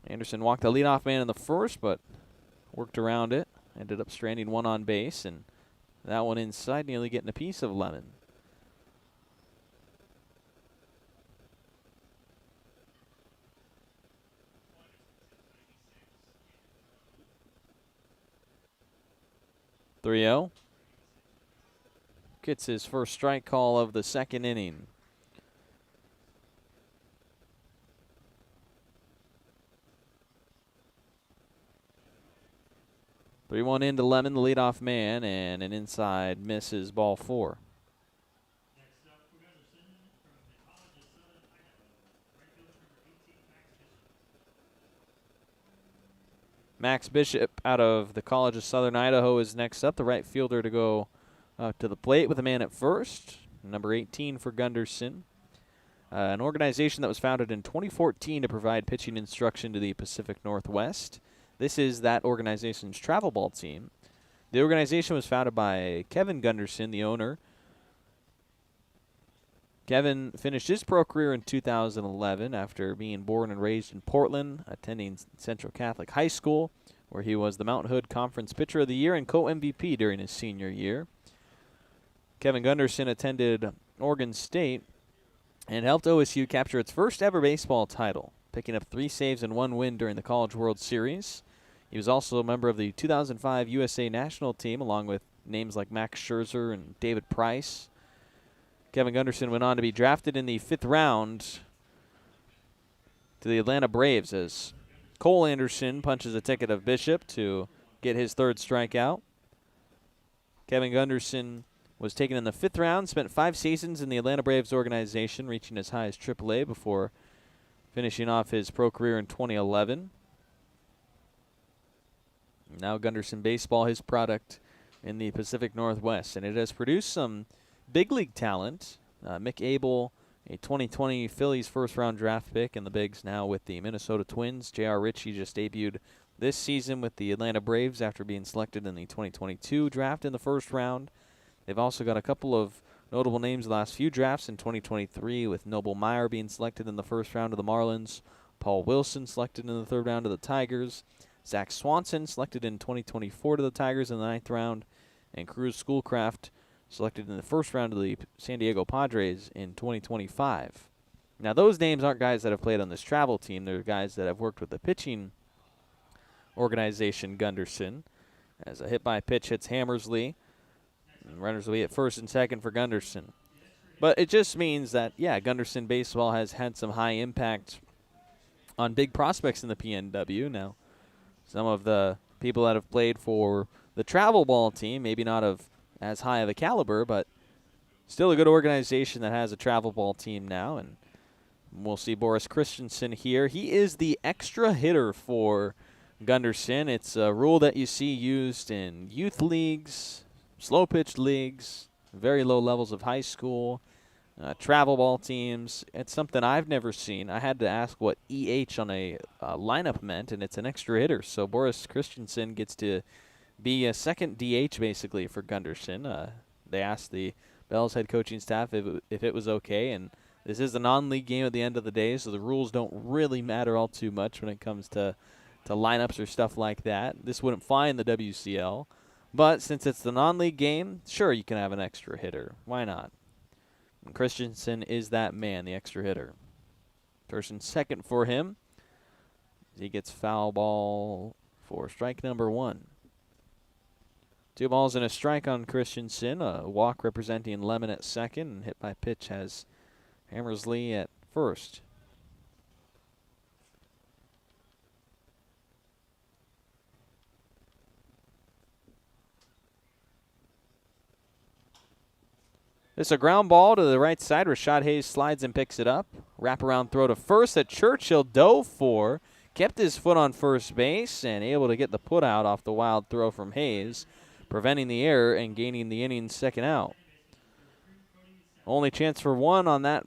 Speaker 1: Anderson walked the leadoff man in the first, but worked around it. Ended up stranding 1 on base, and that one inside, nearly getting a piece of Lemon. gets his first strike call of the second inning. Three-one into Lemon, the leadoff man, and an inside misses, ball 4. Max Bishop out of the College of Southern Idaho is next up, the right fielder to go to the plate with a man at first. Number 18 for Gunderson. An organization that was founded in 2014 to provide pitching instruction to the Pacific Northwest. This is that organization's travel ball team. The organization was founded by Kevin Gunderson, the owner. Kevin finished his pro career in 2011 after being born and raised in Portland, attending Central Catholic High School, where he was the Mount Hood Conference Pitcher of the Year and co-MVP during his senior year. Kevin Gunderson attended Oregon State and helped OSU capture its first ever baseball title, picking up 3 saves and 1 win during the College World Series. He was also a member of the 2005 USA national team, along with names like Max Scherzer and David Price. Kevin Gunderson went on to be drafted in the 5th round to the Atlanta Braves as Cole Anderson punches a ticket of Bishop to get his 3rd strikeout. Kevin Gunderson was taken in the 5th round, spent 5 seasons in the Atlanta Braves organization, reaching as high as AAA before finishing off his pro career in 2011. Now Gunderson Baseball, his product in the Pacific Northwest, and it has produced some big league talent. Mick Abel, a 2020 Phillies first-round draft pick in the bigs now with the Minnesota Twins. J.R. Ritchie just debuted this season with the Atlanta Braves after being selected in the 2022 draft in the 1st round. They've also got a couple of notable names the last few drafts in 2023, with Noble Meyer being selected in the 1st round of the Marlins, Paul Wilson selected in the 3rd round of the Tigers, Zach Swanson selected in 2024 to the Tigers in the 9th round, and Cruz Schoolcraft selected in the 1st round of the San Diego Padres in 2025. Now, those names aren't guys that have played on this travel team. They're guys that have worked with the pitching organization, Gunderson. As a hit by pitch hits Hammersley, and runners will be at 1st and 2nd for Gunderson. But it just means that, yeah, Gunderson Baseball has had some high impact on big prospects in the PNW. Now, some of the people that have played for the travel ball team, maybe not of as high of a caliber, but still a good organization that has a travel ball team now. And we'll see Boris Christensen here. He is the extra hitter for Gunderson. It's a rule that you see used in youth leagues, slow pitch leagues, very low levels of high school, travel ball teams. It's something I've never seen. I had to ask what EH on a lineup meant, and it's an extra hitter. So Boris Christensen gets to be a second DH basically for Gunderson. They asked the Bells head coaching staff if it was okay, and this is a non-league game at the end of the day, so the rules don't really matter all too much when it comes to lineups or stuff like that. This wouldn't fly in the WCL, but since it's the non-league game, sure, you can have an extra hitter. Why not? And Christensen is that man, the extra hitter. 1st and 2nd for him. He gets foul ball for strike number 1. 2 balls and a strike on Christensen. A walk representing Lemon at 2nd, and hit by pitch has Hammersley at 1st. This is a ground ball to the right side. Rashad Hayes slides and picks it up. Wraparound throw to 1st that Churchill dove for. Kept his foot on 1st base and able to get the put out off the wild throw from Hayes, preventing the error and gaining the inning's 2nd out. Only chance for 1 on that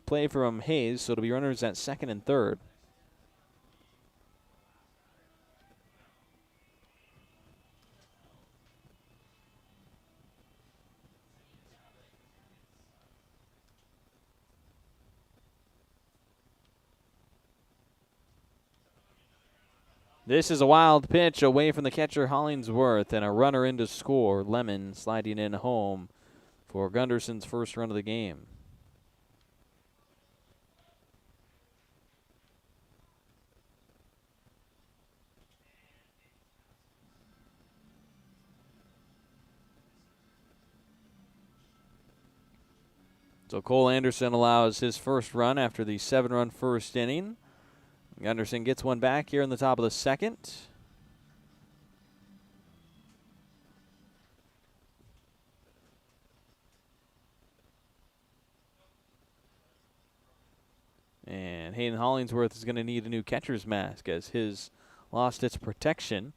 Speaker 1: play from Hayes, so it'll be runners at 2nd and 3rd. This is a wild pitch away from the catcher Hollingsworth, and a runner in to score. Lemon sliding in home for Gunderson's 1st run of the game. So Cole Anderson allows his first run after the 7-run first inning. Gunderson gets one back here in the top of the second. And Hayden Hollingsworth is going to need a new catcher's mask as his lost its protection.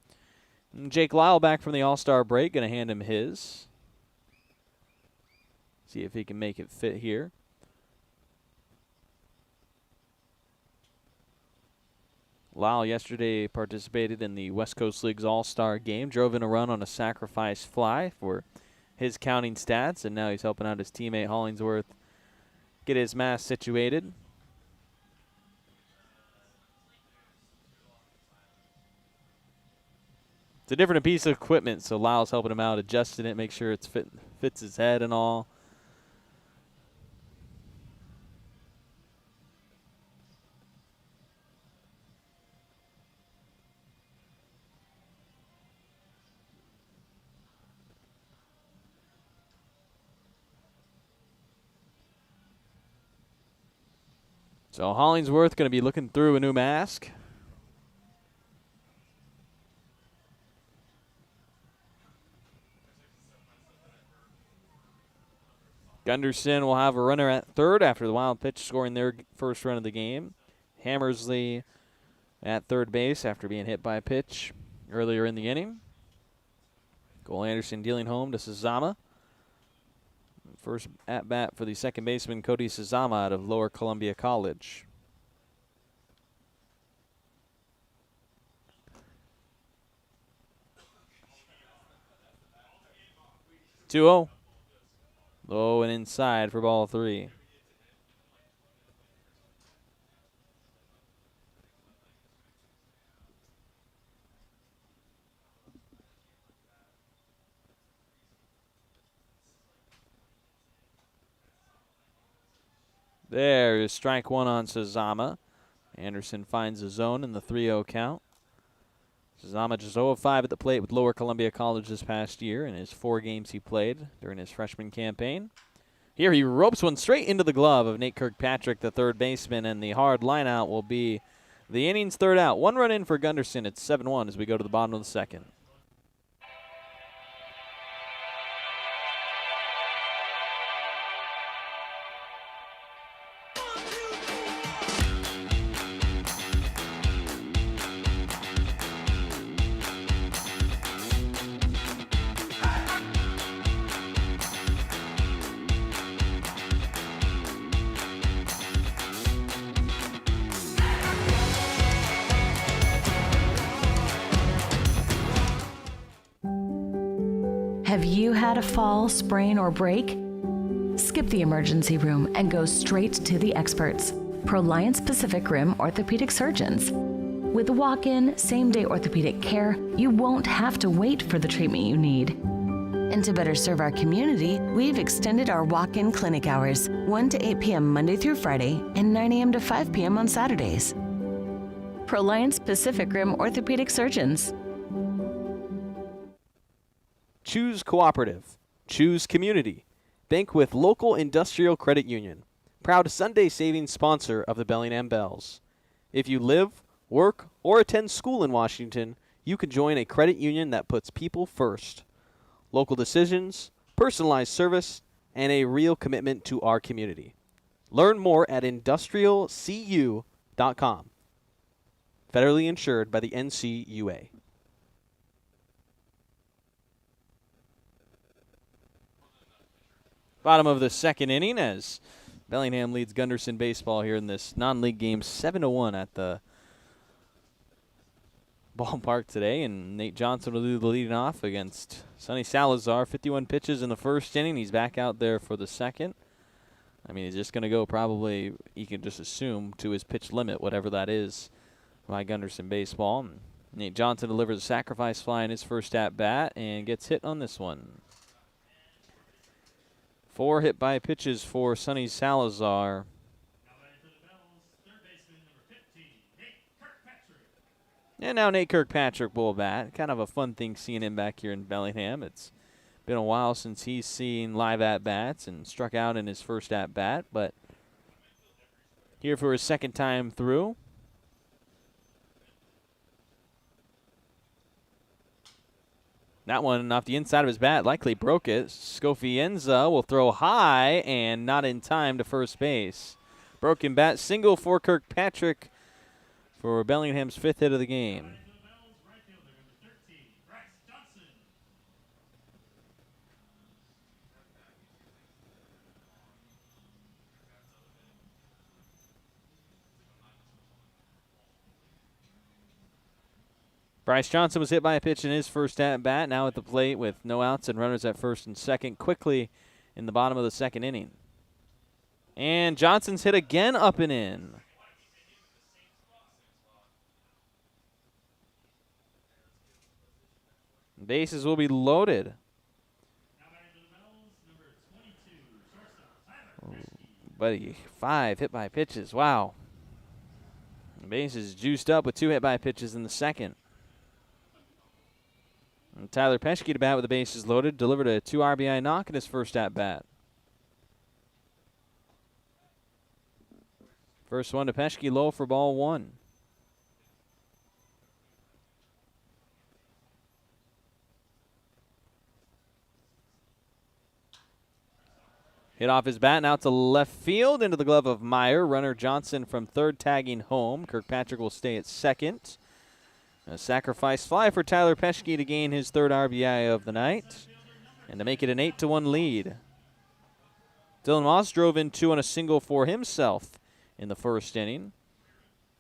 Speaker 1: And Jake Lyle back from the All-Star break, going to hand him his. See if he can make it fit here. Lyle yesterday participated in the West Coast League's All-Star game, drove in a run on a sacrifice fly for his counting stats, and now he's helping out his teammate Hollingsworth get his mask situated. It's a different piece of equipment, so Lyle's helping him out, adjusting it, make sure it fits his head and all. So Hollingsworth going to be looking through a new mask. Gunderson will have a runner at third after the wild pitch, scoring their first run of the game. Hammersley at third base after being hit by a pitch earlier in the inning. Cole Anderson dealing home to Sazama. First at-bat for the second baseman, Cody Sazama out of Lower Columbia College. Two-0. Low and inside for ball 3. There is strike one on Sazama. Anderson finds the zone in the 3-0 count. Sazama just 0 of 5 at the plate with Lower Columbia College this past year in his 4 games he played during his freshman campaign. Here he ropes one straight into the glove of Nate Kirkpatrick, the third baseman, and the hard line out will be the inning's third out. 1 run in for Gunderson. It's 7-1 as we go to the bottom of the second.
Speaker 2: Have you had a fall, sprain, or break? Skip the emergency room and go straight to the experts, Proliance Pacific Rim orthopedic surgeons. With walk-in, same-day orthopedic care, you won't have to wait for the treatment you need. And to better serve our community, we've extended our walk-in clinic hours, 1 to 8 p.m. Monday through Friday and 9 a.m. to 5 p.m. on Saturdays. Proliance Pacific Rim orthopedic surgeons.
Speaker 1: Choose cooperative. Choose community. Bank with Local Industrial Credit Union. Proud Sunday savings sponsor of the Bellingham Bells. If you live, work, or attend school in Washington, you can join a credit union that puts people first. Local decisions, personalized service, and a real commitment to our community. Learn more at industrialcu.com. Federally insured by the NCUA. Bottom of the second inning as Bellingham leads Gunderson baseball here in this non-league game 7-1 at the ballpark today. And Nate Johnson will do the leading off against Sonny Salazar. 51 pitches in the first inning. He's back out there for the second. I mean, he's just going to go probably, you can just assume, to his pitch limit, whatever that is, by Gunderson baseball. And Nate Johnson delivers a sacrifice fly in his first at-bat and gets hit on this one. 4 hit by pitches for Sonny Salazar. And now Nate Kirkpatrick will bat. Kind of a fun thing seeing him back here in Bellingham. It's Been a while since he's seen live at-bats and struck out in his first at-bat, but here for his second time through. That one off the inside of his bat likely broke it. Scofienza will throw high and not in time to first base. Broken bat single for Kirkpatrick for Bellingham's 5th hit of the game. Bryce Johnson was hit by a pitch in his first at-bat, now at the plate with no outs and runners at first and second, quickly in the bottom of the second inning. And Johnson's hit again up and in. Bases will be loaded. Oh, buddy, 5 hit by pitches, wow. The bases juiced up with 2 hit by pitches in the second. And Tyler Peschke to bat with the bases loaded, delivered a 2 RBI knock in his first at-bat. First one to Peschke, low for ball 1. Hit off his bat, now to left field, into the glove of Meyer. Runner Johnson from third tagging home. Kirkpatrick will stay at second. A sacrifice fly for Tyler Peschke to gain his 3rd RBI of the night and to make it an 8-1 lead. Dylan Moss drove in 2 on a single for himself in the first inning.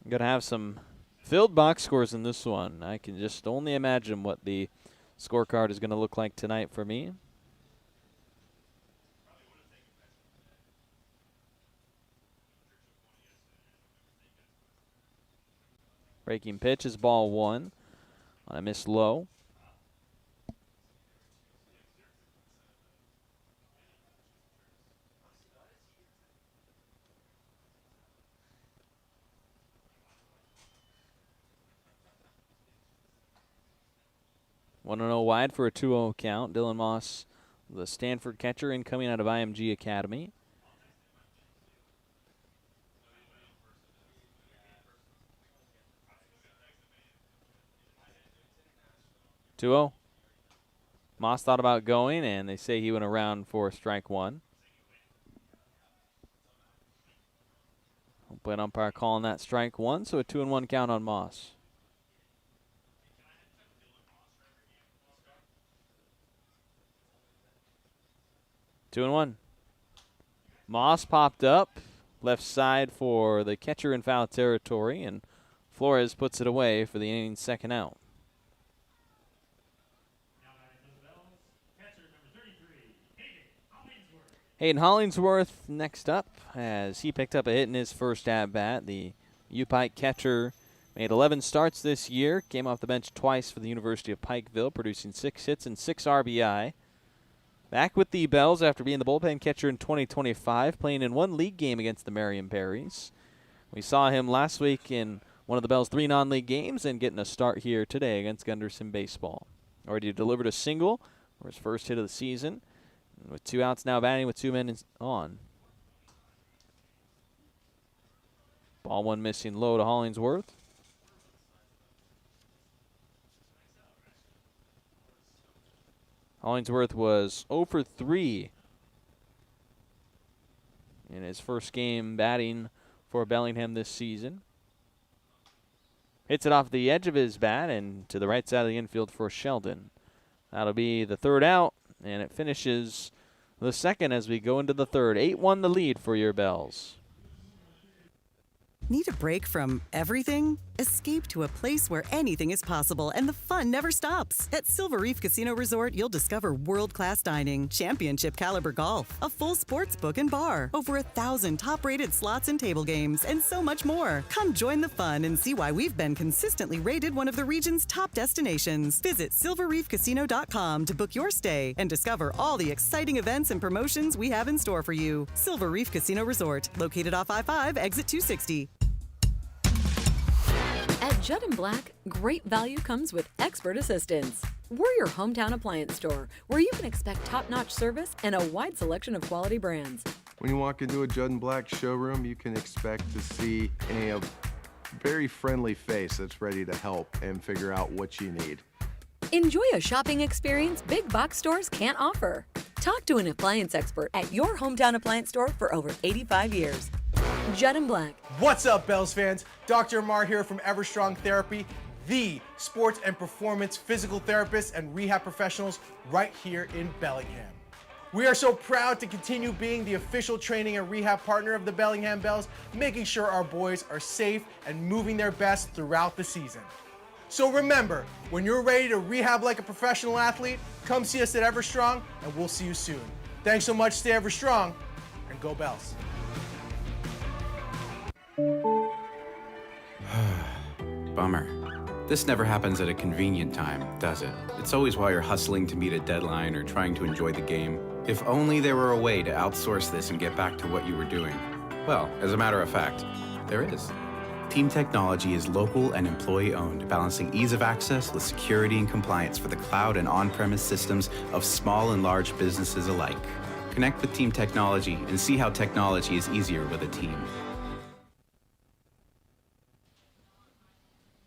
Speaker 1: I'm going to have some filled box scores in this one. I can just only imagine what the scorecard is going to look like tonight for me. Breaking pitch is ball 1 on a missed low. One 1-0 wide for a 2-0 count. Dylan Moss, the Stanford catcher, incoming out of IMG Academy. Moss thought about going, and they say he went around for strike 1. Plate umpire calling that strike 1, so a 2-1 count on Moss. Two and one. Moss popped up, left side for the catcher in foul territory, and Flores puts it away for the inning's second out. Hayden Hollingsworth next up as he picked up a hit in his first at-bat. The U-Pike catcher made 11 starts this year, came off the bench twice for the University of Pikeville, producing 6 hits and 6 RBI. Back with the Bells after being the bullpen catcher in 2025, playing in 1 league game against the Marion Berries. We saw him last week in one of the Bells' 3 non-league games and getting a start here today against Gunderson baseball. Already delivered a single for his first hit of the season. With 2 outs now, batting with 2 men on. Ball 1 missing low to Hollingsworth. Hollingsworth was 0 for 3 in his first game batting for Bellingham this season. Hits it off the edge of his bat and to the right side of the infield for Sheldon. That'll be the 3rd out, and it finishes the second as we go into the 3rd. 8-1 the lead for your Bells.
Speaker 3: Need a break from everything? Escape to a place where anything is possible and the fun never stops. At Silver Reef Casino Resort, you'll discover world-class dining, championship caliber golf, a full sports book and bar, over 1,000 top-rated slots and table games, and so much more. Come join the fun and see why we've been consistently rated one of the region's top destinations. Visit silverreefcasino.com to book your stay and discover all the exciting events and promotions we have in store for you. Silver Reef Casino Resort, located off I-5, exit 260.
Speaker 4: At Judd & Black, great value comes with expert assistance. We're your hometown appliance store, where you can expect top-notch service and a wide selection of quality brands.
Speaker 5: When you walk into a Judd and Black showroom, you can expect to see a very friendly face that's ready to help and figure out what you need.
Speaker 4: Enjoy a shopping experience big box stores can't offer. Talk to an appliance expert at your hometown appliance store for over 85 years. Judd and Black.
Speaker 6: What's up, Bells fans? Dr. Amar here from Everstrong Therapy, the sports and performance physical therapists and rehab professionals right here in Bellingham. We are so proud to continue being the official training and rehab partner of the Bellingham Bells, making sure our boys are safe and moving their best throughout the season. So remember, when you're ready to rehab like a professional athlete, come see us at Everstrong, and we'll see you soon. Thanks so much, stay Everstrong, and go Bells.
Speaker 7: Bummer. This never happens at a convenient time, does it? It's always while you're hustling to meet a deadline or trying to enjoy the game. If only there were a way to outsource this and get back to what you were doing. Well, as a matter of fact, there is. Team Technology is local and employee-owned, balancing ease of access with security and compliance for the cloud and on-premise systems of small and large businesses alike. Connect with Team Technology and see how technology is easier with a team.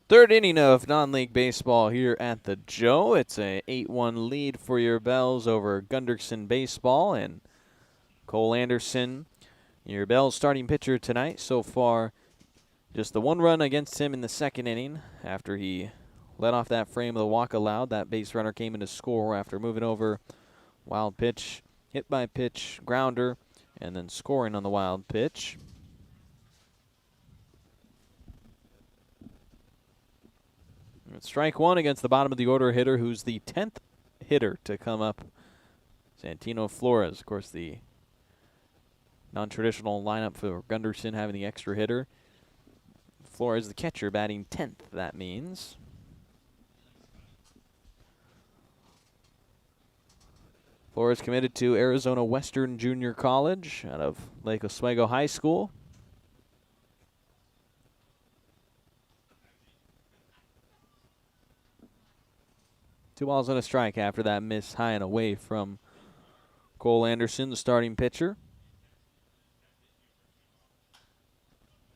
Speaker 1: Third inning of non-league baseball here at the Joe. It's a 8-1 lead for your Bells over Gunderson baseball, and Cole Anderson, your Bells starting pitcher tonight. So far, just the one run against him in the second inning after he let off that frame of the walk allowed. That base runner came in to score after moving over wild pitch, hit by pitch, grounder, and then scoring on the wild pitch. Strike one against the bottom of the order hitter, who's the 10th hitter to come up. Santino Flores, of course, the non-traditional lineup for Gunderson having the extra hitter. Flores, the catcher, batting 10th, that means. Flores committed to Arizona Western Junior College out of Lake Oswego High School. Two balls and a strike after that miss high and away from Cole Anderson, the starting pitcher.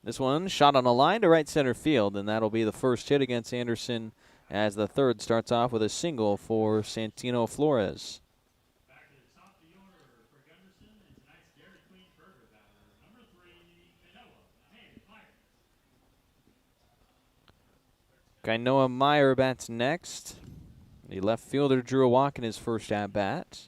Speaker 1: This one shot on a line to right center field, and that'll be the first hit against Anderson as the third starts off with a single for Santino Flores.
Speaker 9: Back to the top of the order for Gunderson and tonight's Dairy Queen Burger batter, number 3, Kainoa Meyer.
Speaker 1: Kainoa Meyer bats next. The left fielder drew a walk in his first at-bat.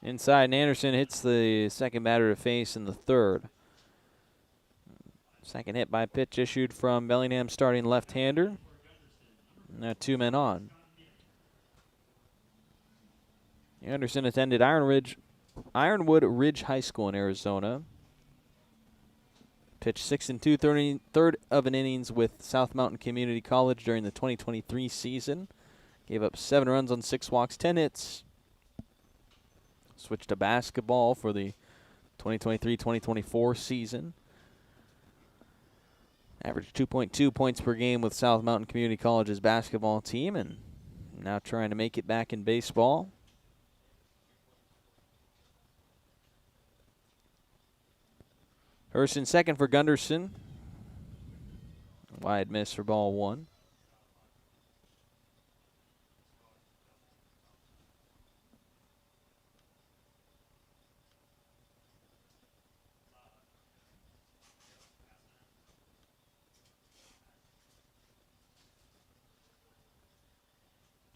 Speaker 1: Inside, and Anderson hits the second batter to face in the third. Second hit by pitch issued from Bellingham starting left-hander. Now 2 men on. Anderson attended Ironwood Ridge High School in Arizona. Pitched 6 2/3 of an innings with South Mountain Community College during the 2023 season. Gave up 7 runs on 6 walks, 10 hits. Switched to basketball for the 2023-2024 season. Averaged 2.2 points per game with South Mountain Community College's basketball team, and now trying to make it back in baseball. Hurst in second for Gunderson. Wide miss for ball 1.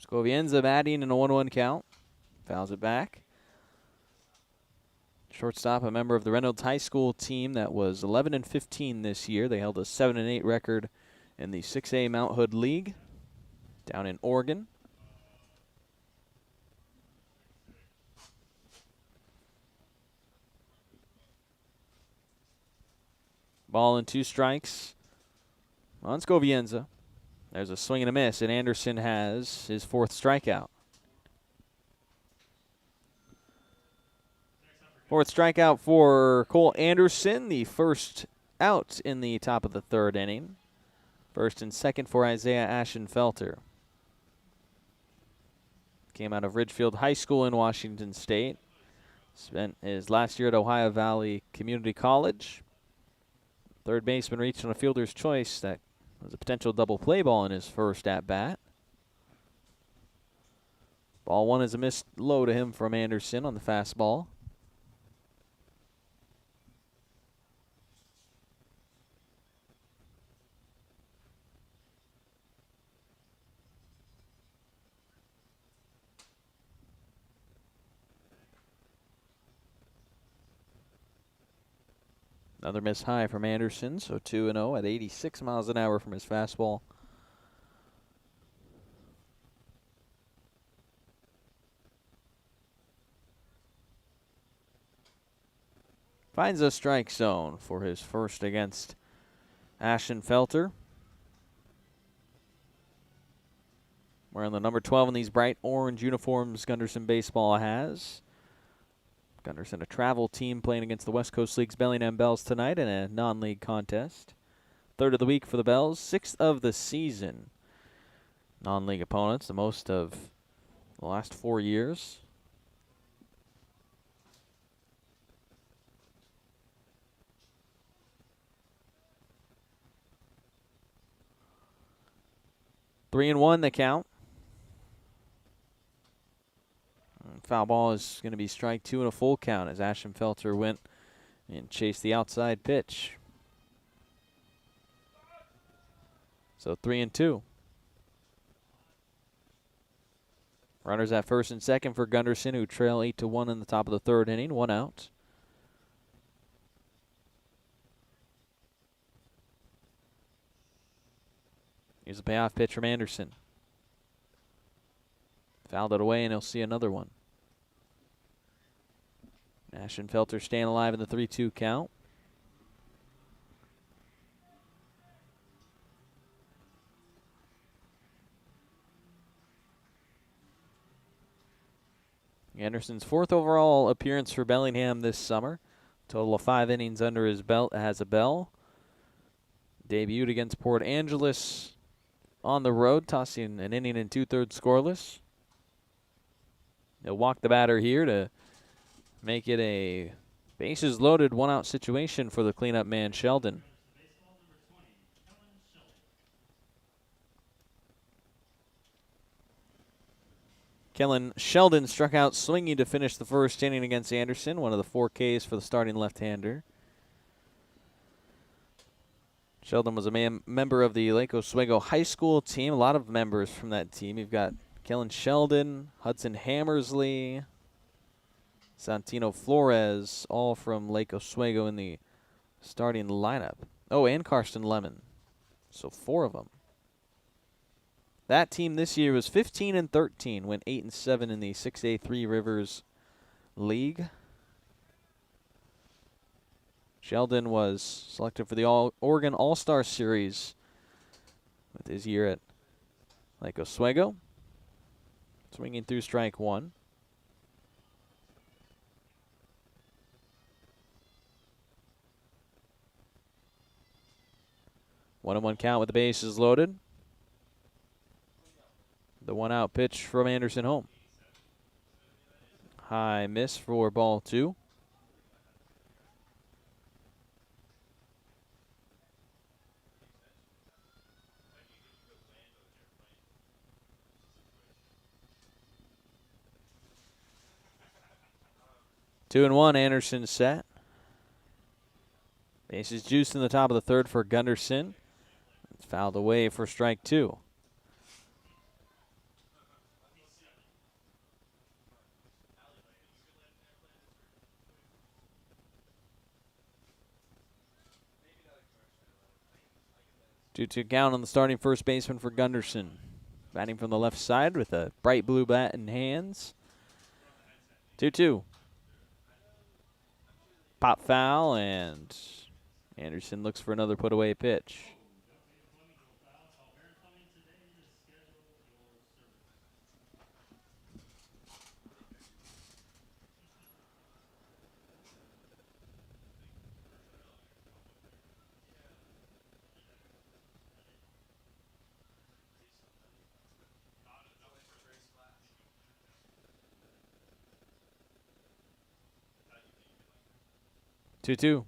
Speaker 1: Scovienza batting in a 1-1 count. Fouls it back. Shortstop, a member of the Reynolds High School team that was 11-15 this year. They held a 7-8 record in the 6A Mount Hood League down in Oregon. Ball and 2 strikes on Scovienza. There's a swing and a miss, and Anderson has his 4th strikeout. Fourth strikeout for Cole Anderson, the first out in the top of the third inning. First and second for Isaiah Ashenfelter. Came out of Ridgefield High School in Washington State. Spent his last year at Ohio Valley Community College. Third baseman reached on a fielder's choice. That was a potential double play ball in his first at-bat. Ball one is a missed low to him from Anderson on the fastball. Another miss high from Anderson, so 2-0 at 86 miles an hour from his fastball. Finds a strike zone for his first against Ashenfelter. Wearing the number 12 in these bright orange uniforms Gunderson baseball has. Gunderson, a travel team playing against the West Coast League's Bellingham Bells tonight in a non-league contest. Third of the week for the Bells, sixth of the season. Non-league opponents, the most of the last 4 years. Three and one the count. Foul ball is going to be strike two and a full count as Ashenfelter went and chased the outside pitch. So 3-2. Runners at first and second for Gunderson, who trail 8-1 in the top of the third inning. One out. Here's a payoff pitch from Anderson. Fouled it away, and he'll see another one. Ashenfelter staying alive in the 3-2 count. Anderson's fourth overall appearance for Bellingham this summer. Total of 5 innings under his belt as a Bell. Debuted against Port Angeles on the road, tossing an inning and 2/3 scoreless. He'll walk the batter here to make it a bases loaded, 1-out situation for the cleanup man, Sheldon. Kellen Sheldon struck out swinging to finish the first inning against Anderson, one of the 4 Ks for the starting left-hander. Sheldon was a member of the Lake Oswego High School team. A lot of members from that team. You've got Kellen Sheldon, Hudson Hammersley, Santino Flores, all from Lake Oswego in the starting lineup. Oh, and Karsten Lemon. So 4 of them. That team this year was 15-13, went 8-7 in the 6A Three Rivers League. Sheldon was selected for the Oregon All-Star Series with his year at Lake Oswego. Swinging through strike one. One and one count with the bases loaded. The 1-out pitch from Anderson home. High miss for ball 2. Two and one, Anderson set. Bases juiced in the top of the third for Gunderson. It's fouled away for strike 2. Two count on the starting first baseman for Gunderson. Batting from the left side with a bright blue bat in hands. 2-2. Pop foul, and Anderson looks for another put-away pitch. 2-2.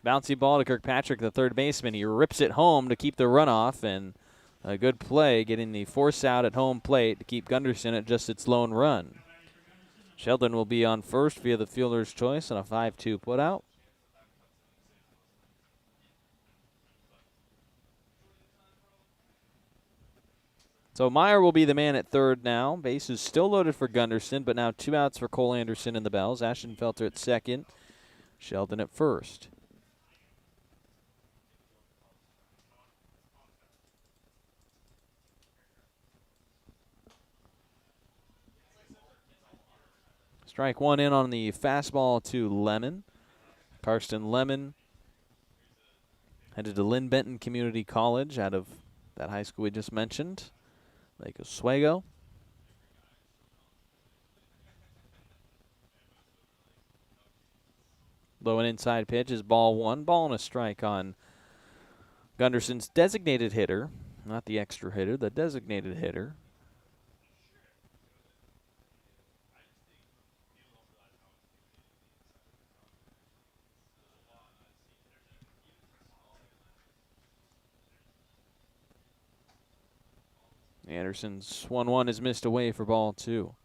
Speaker 1: Bouncy ball to Kirkpatrick, the third baseman. He rips it home to keep the runoff, and a good play getting the force out at home plate to keep Gunderson at just its lone run. Sheldon will be on first via the fielder's choice on a 5-2 putout. So Meyer will be the man at third now. Base is still loaded for Gunderson, but now 2 outs for Cole Anderson and the Bells. Ashenfelter at second, Sheldon at first. Strike one in on the fastball to Lemon. Karsten Lemon headed to Lynn Benton Community College out of that high school we just mentioned, Lake Oswego. Low and inside pitch is ball one. Ball and a strike on Gunderson's designated hitter, not the extra hitter, the designated hitter. Anderson's 1-1 is missed away for ball two.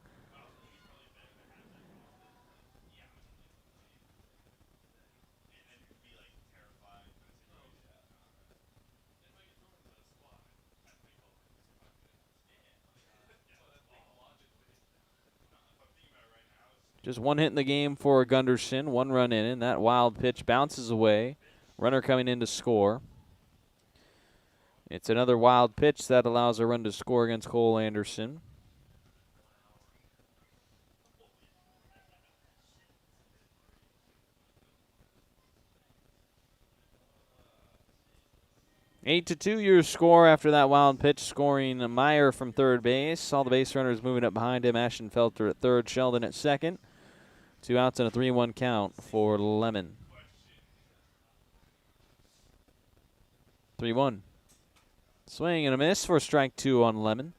Speaker 1: Just one hit in the game for Gunderson, 1 run in, and that wild pitch bounces away. Runner coming in to score. It's another wild pitch that allows a run to score against Cole Anderson. Eight to 2 your score after that wild pitch, scoring Meyer from third base. All the base runners moving up behind him. Ashenfelter at third, Sheldon at second. 2 outs and a 3-1 count for Lemon. 3-1. Swing and a miss for strike two on Lemon.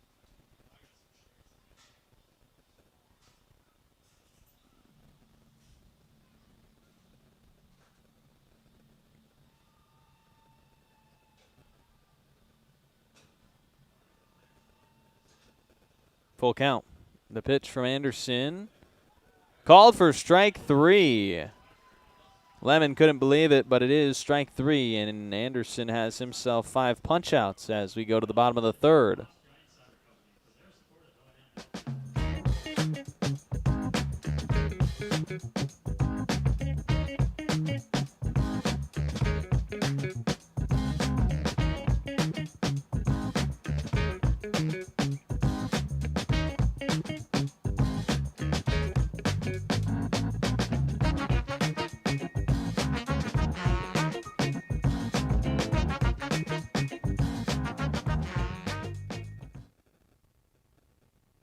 Speaker 1: Full count. The pitch from Anderson. Called for strike three. Lemon couldn't believe it, but it is strike three, and Anderson has himself 5 punch-outs as we go to the bottom of the third.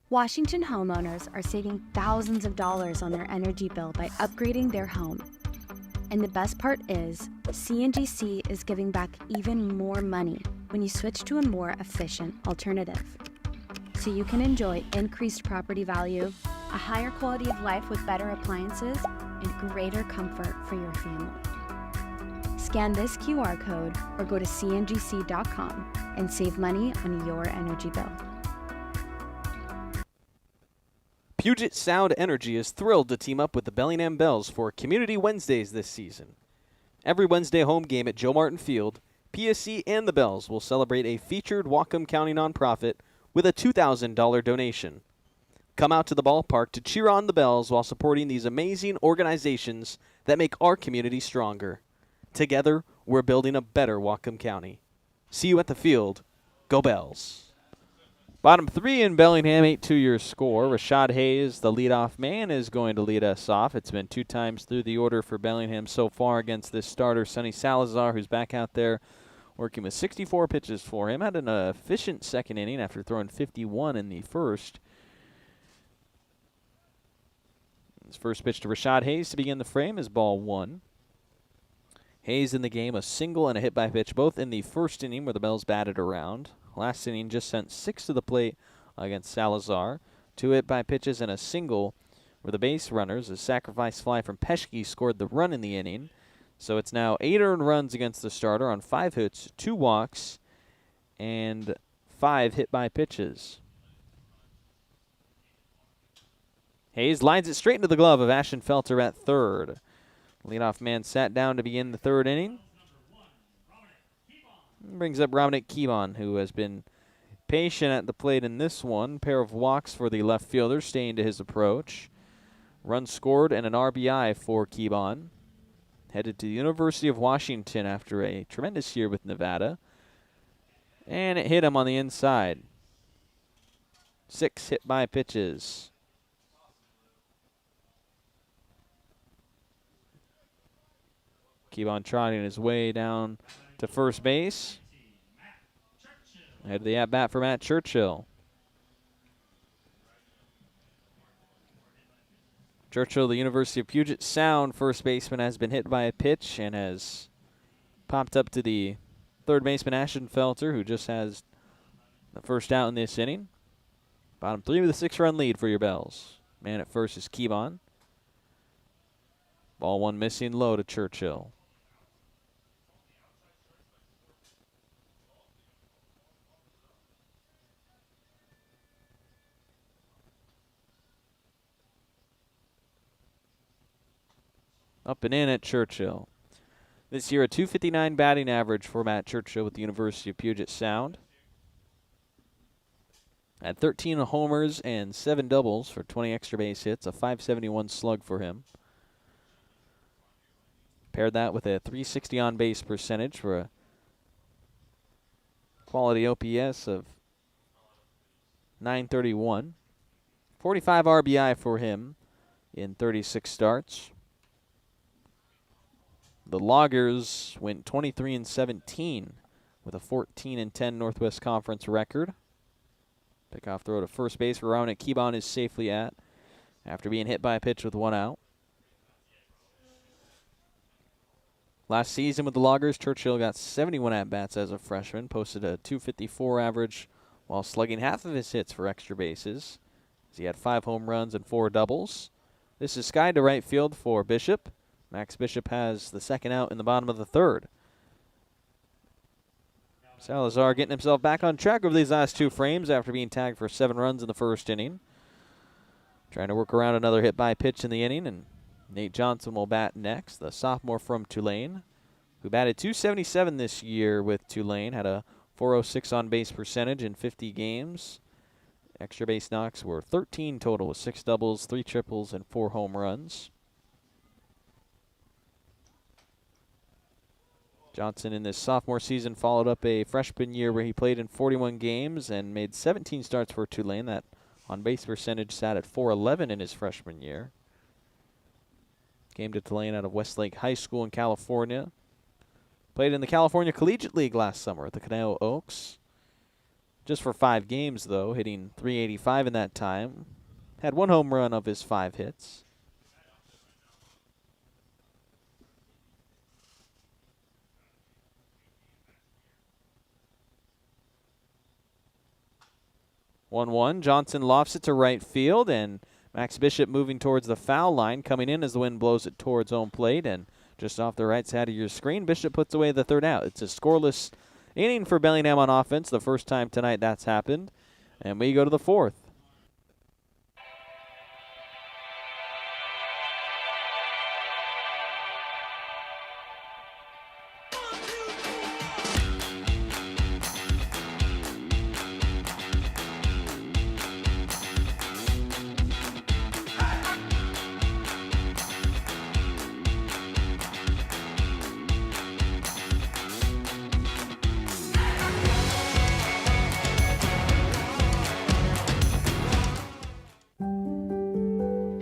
Speaker 8: Washington homeowners are saving thousands of dollars on their energy bill by upgrading their home. And the best part is, CNGC is giving back even more money when you switch to a more efficient alternative. So you can enjoy increased property value, a higher quality of life with better appliances, and greater comfort for your family. Scan this QR code or go to cngc.com and save money on your energy bill.
Speaker 1: Puget Sound Energy is thrilled to team up with the Bellingham Bells for Community Wednesdays this season. Every Wednesday home game at Joe Martin Field, PSC and the Bells will celebrate a featured Whatcom County nonprofit with a $2,000 donation. Come out to the ballpark to cheer on the Bells while supporting these amazing organizations that make our community stronger. Together, we're building a better Whatcom County. See you at the field. Go Bells. Bottom three in Bellingham, 8-2 your score. Rashad Hayes, the leadoff man, is going to lead us off. It's been 2 times through the order for Bellingham so far against this starter, Sonny Salazar, who's back out there working with 64 pitches for him. Had an efficient second inning after throwing 51 in the first. His first pitch to Rashad Hayes to begin the frame is ball 1. Hayes in the game, a single and a hit by pitch, both in the first inning where the Bells batted around. Last inning just sent 6 to the plate against Salazar. 2 hit by pitches and a single were the base runners. A sacrifice fly from Peschke scored the run in the inning. So it's now 8 earned runs against the starter on 5 hits, 2 walks, and 5 hit by pitches. Hayes lines it straight into the glove of Ashenfelter at third. Leadoff man sat down to begin the third inning. Brings up Dominic Keebon, who has been patient at the plate in this one. Pair of walks for the left fielder, staying to his approach. Run scored and an RBI for Keebon. Headed to the University of Washington after a tremendous year with Nevada. And it hit him on the inside. 6 hit by pitches. Keebon trotting his way down to first base. Ahead of the at-bat for Matt Churchill. Churchill, the University of Puget Sound first baseman, has been hit by a pitch and has popped up to the third baseman Ashenfelter, who just has the first out in this inning. Bottom 3 with a 6-run lead for your Bells. Man at first is Keebon. Ball 1 missing low to Churchill. Up and in at Churchill. This year, a .259 batting average for Matt Churchill with the University of Puget Sound. Had 13 homers and 7 doubles for 20 extra base hits, a .571 slug for him. Paired that with a .360 on-base percentage for a quality OPS of .931. 45 RBI for him in 36 starts. The Loggers went 23-17 with a 14-10 Northwest Conference record. Pickoff throw to first base for Dominic Keebon is safely at after being hit by a pitch with 1 out. Last season with the Loggers, Churchill got 71 at-bats as a freshman, posted a .254 average while slugging half of his hits for extra bases. He had 5 home runs and 4 doubles. This is skied to right field for Bishop. Max Bishop has the second out in the bottom of the third. Salazar getting himself back on track over these last 2 frames after being tagged for 7 runs in the first inning. Trying to work around another hit by pitch in the inning, and Nate Johnson will bat next, the sophomore from Tulane, who batted .277 this year with Tulane, had a .406 on-base percentage in 50 games. Extra base knocks were 13 total with 6 doubles, 3 triples, and 4 home runs. Johnson in this sophomore season followed up a freshman year where he played in 41 games and made 17 starts for Tulane. That on-base percentage sat at .411 in his freshman year. Came to Tulane out of Westlake High School in California. Played in the California Collegiate League last summer at the Canal Oaks. Just for 5 games, though, hitting .385 in that time. Had 1 home run of his 5 hits. (1-1). Johnson lofts it to right field, and Max Bishop moving towards the foul line, coming in as the wind blows it towards home plate, and just off the right side of your screen, Bishop puts away the third out. It's a scoreless inning for Bellingham on offense, the first time tonight that's happened, and we go to the 4th.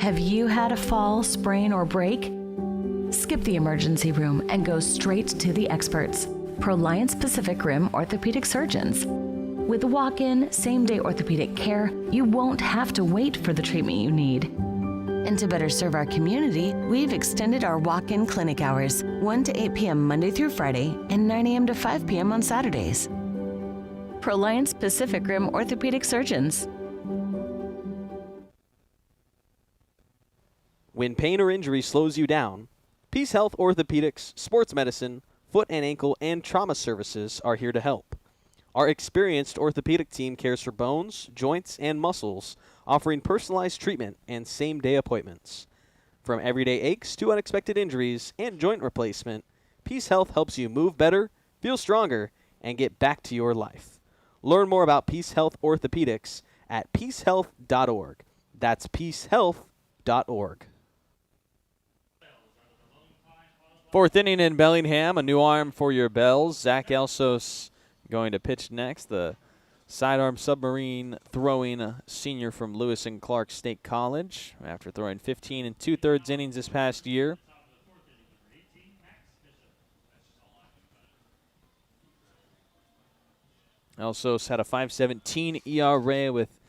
Speaker 2: Have you had a fall, sprain, or break? Skip the emergency room and go straight to the experts, Proliance Pacific Rim orthopedic surgeons. With walk-in, same-day orthopedic care, you won't have to wait for the treatment you need. And to better serve our community, we've extended our walk-in clinic hours, 1 to 8 p.m. Monday through Friday and 9 a.m. to 5 p.m. on Saturdays. Proliance Pacific Rim orthopedic surgeons.
Speaker 1: When pain or injury slows you down, Peace Health Orthopedics, Sports Medicine, Foot and Ankle, and Trauma Services are here to help. Our experienced orthopedic team cares for bones, joints, and muscles, offering personalized treatment and same-day appointments. From everyday aches to unexpected injuries and joint replacement, Peace Health helps you move better, feel stronger, and get back to your life. Learn more about Peace Health Orthopedics at peacehealth.org. That's peacehealth.org. Fourth inning in Bellingham, a new arm for your Bells. Zach Elsos going to pitch next. The sidearm submarine throwing senior from Lewis and Clark State College after throwing 15 and 2/3 innings this past year. Elsos had a 5.17 ERA with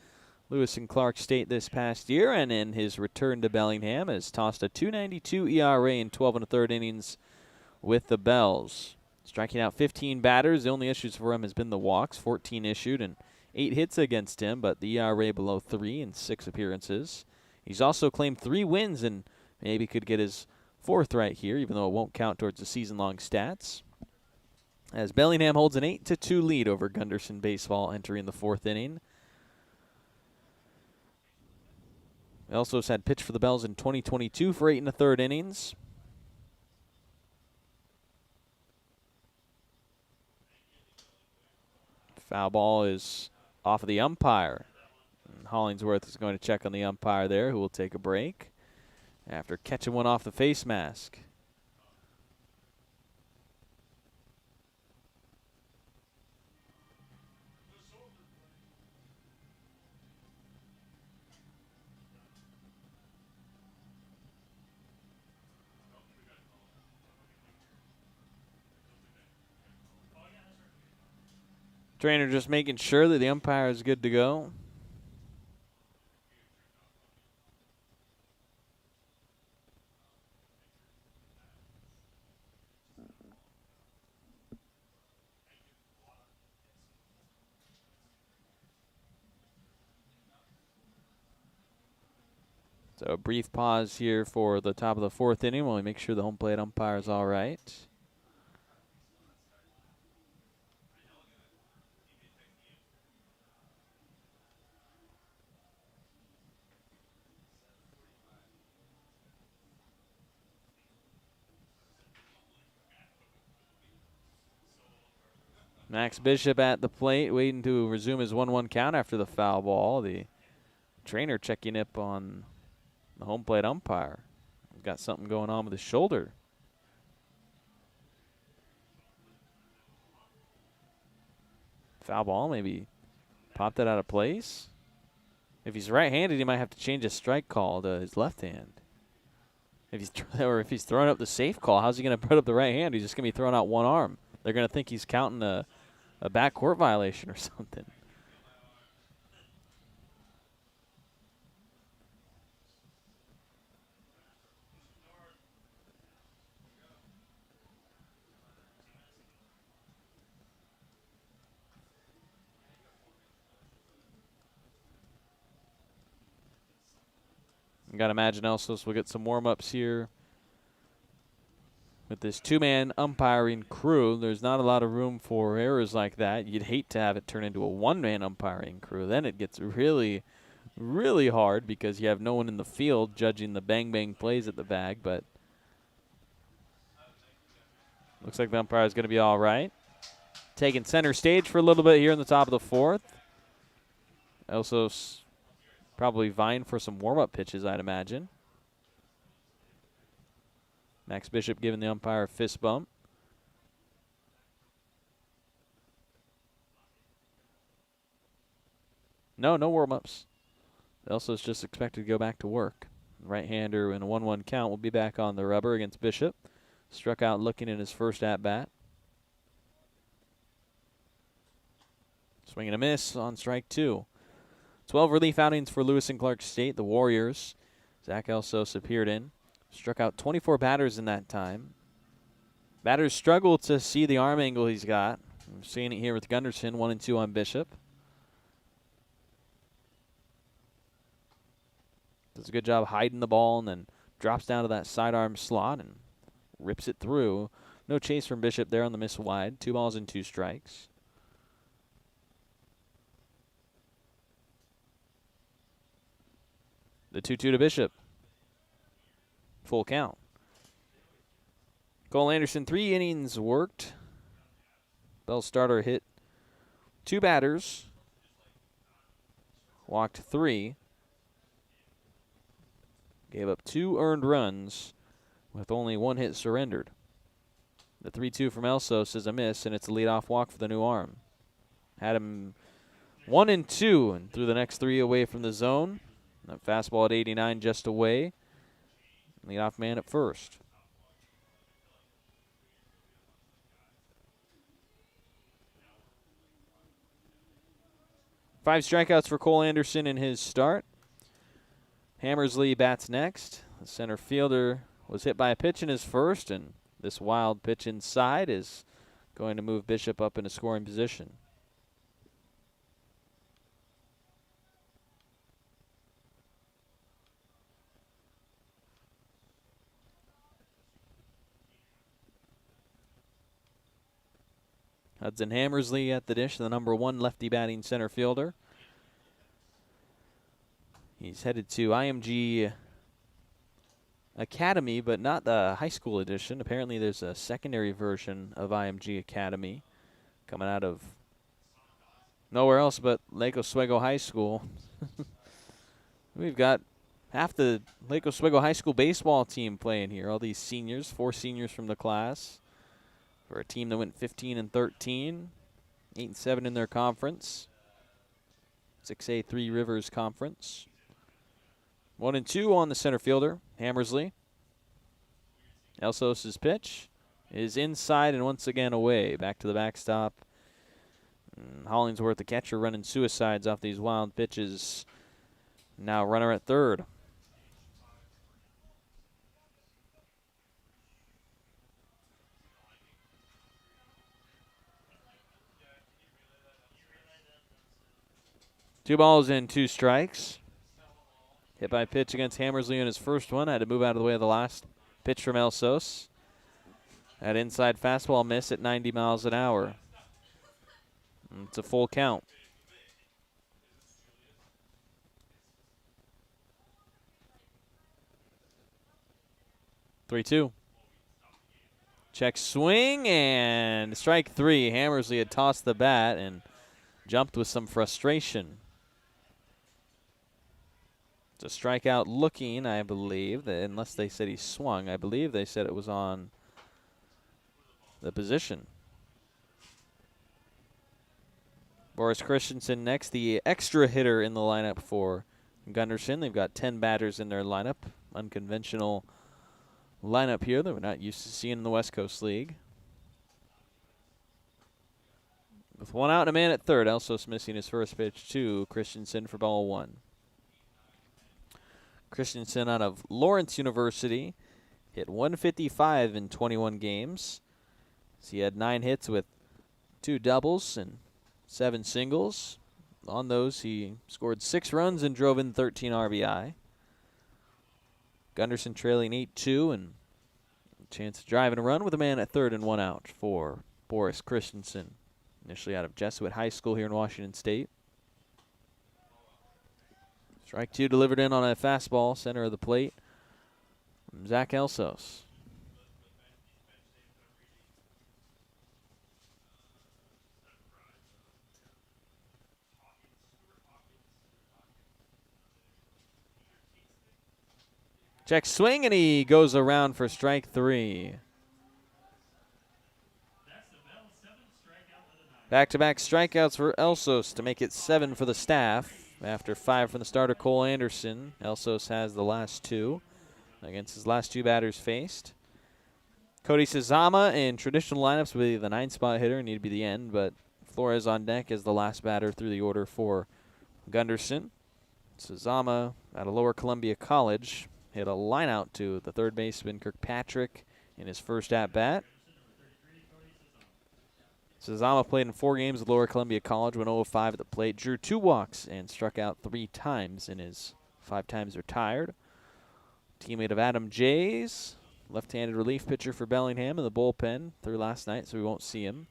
Speaker 1: Lewis and Clark State this past year, and in his return to Bellingham has tossed a 2.92 ERA in 12 1/3 innings with the Bells. Striking out 15 batters. The only issues for him has been the walks, 14 issued and 8 hits against him, but the ERA below 3 in 6 appearances. He's also claimed 3 wins and maybe could get his 4th right here, even though it won't count towards the season-long stats. As Bellingham holds an 8-2 lead over Gunderson baseball entering the 4th inning. Elsos had pitched for the Bells in 2022 for 8 1/3 innings. Foul ball is off of the umpire. And Hollingsworth is going to check on the umpire there, who will take a break after catching one off the face mask. Trainer just making sure that the umpire is good to go. So a brief pause here for the top of the 4th inning while we make sure the home plate umpire is all right. Max Bishop at the plate, waiting to resume his 1-1 count after the foul ball. The trainer checking up on the home plate umpire. He's got something going on with his shoulder. Foul ball, maybe popped that out of place. If he's right-handed, he might have to change his strike call to his left hand. If he's throwing up the safe call, how's he going to put up the right hand? He's just going to be throwing out one arm. They're going to think he's counting a backcourt violation or something. You got to imagine Elsos will get some warm-ups here. With this 2-man umpiring crew, there's not a lot of room for errors like that. You'd hate to have it turn into a 1-man umpiring crew. Then it gets really, really hard because you have no one in the field judging the bang-bang plays at the bag. But looks like the umpire is going to be all right. Taking center stage for a little bit here in the top of the 4th. Elsos probably vying for some warm-up pitches, I'd imagine. Max Bishop giving the umpire a fist bump. No warm-ups. Elsos just expected to go back to work. Right-hander in a 1-1 count will be back on the rubber against Bishop. Struck out looking in his first at-bat. Swing and a miss on strike 2. 12 relief outings for Lewis and Clark State, the Warriors. Zach Elsos appeared in. Struck out 24 batters in that time. Batters struggle to see the arm angle he's got. I'm seeing it here with Gunderson, 1-2 on Bishop. Does a good job hiding the ball and then drops down to that sidearm slot and rips it through. No chase from Bishop there on the miss wide. 2 balls and 2 strikes. The 2-2 to Bishop. Full count. Cole Anderson, 3 innings worked. Bell starter hit 2 batters. Walked 3. Gave up 2 earned runs with only 1 hit surrendered. The 3-2 from Elsos is a miss, and it's a leadoff walk for the new arm. Had him 1-2 and threw the next 3 away from the zone. That fastball at 89 just away. Leadoff man at first. Five strikeouts for Cole Anderson in his start. Hammersley bats next. The center fielder was hit by a pitch in his first, and this wild pitch inside is going to move Bishop up into scoring position. Hudson Hammersley at the dish, the number 1 lefty batting center fielder. He's headed to IMG Academy, but not the high school edition. Apparently there's a secondary version of IMG Academy coming out of nowhere else but Lake Oswego High School. We've got half the Lake Oswego High School baseball team playing here. All these seniors, 4 seniors from the class. For a team that went 15-13, 8-7 in their conference. 6A Three Rivers Conference. 1-2 on the center fielder, Hammersley. Elsos' pitch is inside and once again away. Back to the backstop. Hollingsworth, the catcher, running suicides off these wild pitches. Now runner at third. Two balls and 2 strikes. Hit by a pitch against Hammersley in his first one. Had to move out of the way of the last pitch from Elsos. That inside fastball miss at 90 miles an hour. And it's a full count. Three-two. Check swing and strike 3. Hammersley had tossed the bat and jumped with some frustration. It's a strikeout looking, I believe, unless they said he swung. I believe they said it was on the position. Boris Christensen next, the extra hitter in the lineup for Gunderson. They've got 10 batters in their lineup. Unconventional lineup here that we're not used to seeing in the West Coast League. With 1 out and a man at third, Elsos missing his first pitch to Christensen for ball 1. Christensen out of Lawrence University hit 155 in 21 games. So he had 9 hits with 2 doubles and 7 singles. On those, he scored 6 runs and drove in 13 RBI. Gunderson trailing 8-2 and a chance to drive and run with a man at third and 1 out for Boris Christensen. Initially out of Jesuit High School here in Washington State. Strike 2 delivered in on a fastball, center of the plate from Zach Elsos. Check swing, and he goes around for strike 3. Back-to-back strikeouts for Elsos to make it 7 for the staff. After 5 from the starter, Cole Anderson. Elsos has the last 2 against his last 2 batters faced. Cody Sazama in traditional lineups will be the 9-spot hitter, need to be the end, but Flores on deck as the last batter through the order for Gunderson. Sazama out of Lower Columbia College hit a line out to the third baseman Kirkpatrick in his first at-bat. Sazama played in 4 games at Lower Columbia College, went 0-5 at the plate, drew 2 walks, and struck out 3 times in his 5 times retired. teammate of Adam Jay's, left-handed relief pitcher for Bellingham in the bullpen through last night, so we won't see him.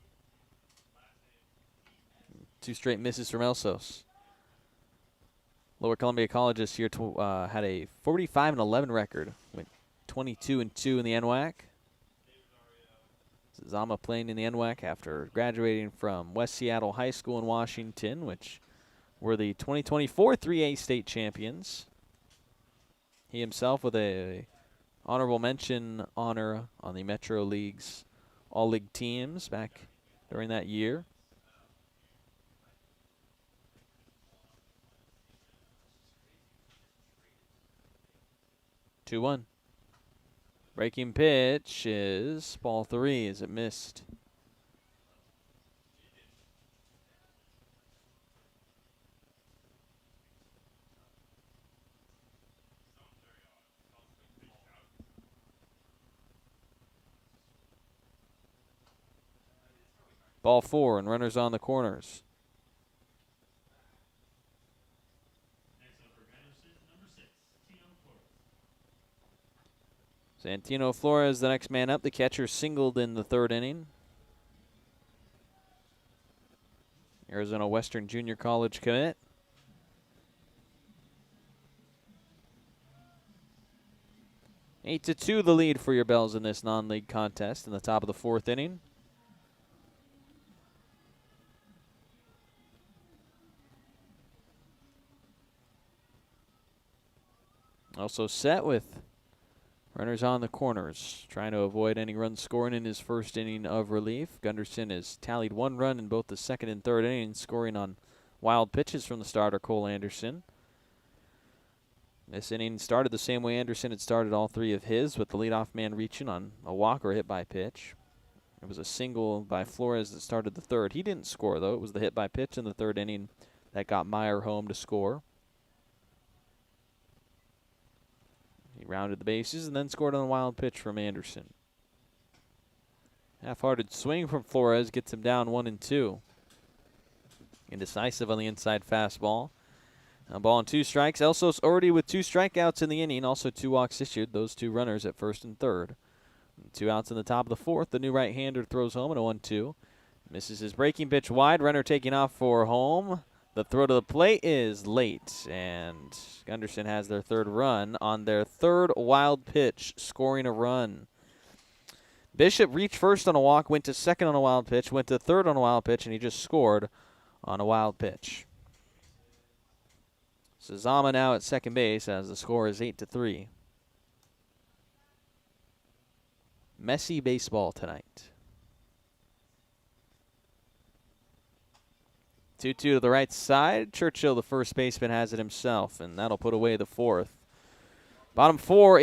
Speaker 1: 2 straight misses from Elsos. Lower Columbia College this year had a 45-11 record, went 22-2 in the NWAC. Zama playing in the NWAC after graduating from West Seattle High School in Washington, which were the 2024 3A state champions. He himself with a honorable mention honor on the Metro League's all-league teams back during that year. 2-1. Breaking pitch is ball 3 as it missed. Ball 4 and runners on the corners. Santino Flores, the next man up. The catcher singled in the 3rd inning. Arizona Western Junior College commit. Eight to 2 the lead for your Bells in this non-league contest in the top of the 4th inning. Also set with runners on the corners, trying to avoid any runs scoring in his 1st inning of relief. Gunderson has tallied 1 run in both the 2nd and 3rd innings, scoring on wild pitches from the starter, Cole Anderson. This inning started the same way Anderson had started all 3 of his, with the leadoff man reaching on a walk or hit by pitch. It was a single by Flores that started the 3rd. He didn't score, though. It was the hit by pitch in the 3rd inning that got Meyer home to score. He rounded the bases and then scored on a wild pitch from Anderson. Half-hearted swing from Flores gets him down 1-2. Indecisive on the inside fastball. A ball and 2 strikes. Elsos already with 2 strikeouts in the inning, also 2 walks issued. Those 2 runners at 1st and 3rd. 2 outs in the top of the 4th. The new right-hander throws home at a 1-2. Misses his breaking pitch wide. Runner taking off for home. The throw to the plate is late, and Gunderson has their 3rd run on their 3rd wild pitch, scoring a run. Bishop reached 1st on a walk, went to 2nd on a wild pitch, went to 3rd on a wild pitch, and he just scored on a wild pitch. Zama now at 2nd base as the score is 8-3. Messy baseball tonight. 2-2 to the right side. Churchill, the first baseman, has it himself, and that'll put away the 4th. Bottom 4,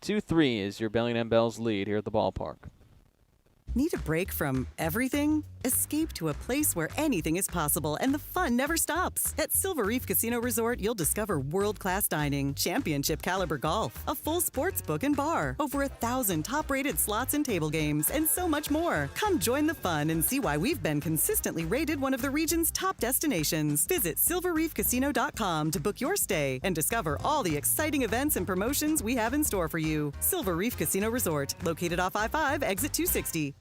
Speaker 1: 8-3 is your Bellingham Bells lead here at the ballpark.
Speaker 3: Need a break from everything? Escape to a place where anything is possible and the fun never stops. At Silver Reef Casino Resort, you'll discover world-class dining, championship caliber golf, a full sports book and bar, over 1,000 top-rated slots and table games, and so much more. Come join the fun and see why we've been consistently rated one of the region's top destinations. Visit silverreefcasino.com to book your stay and discover all the exciting events and promotions we have in store for you. Silver Reef Casino Resort, located off I-5, exit 260.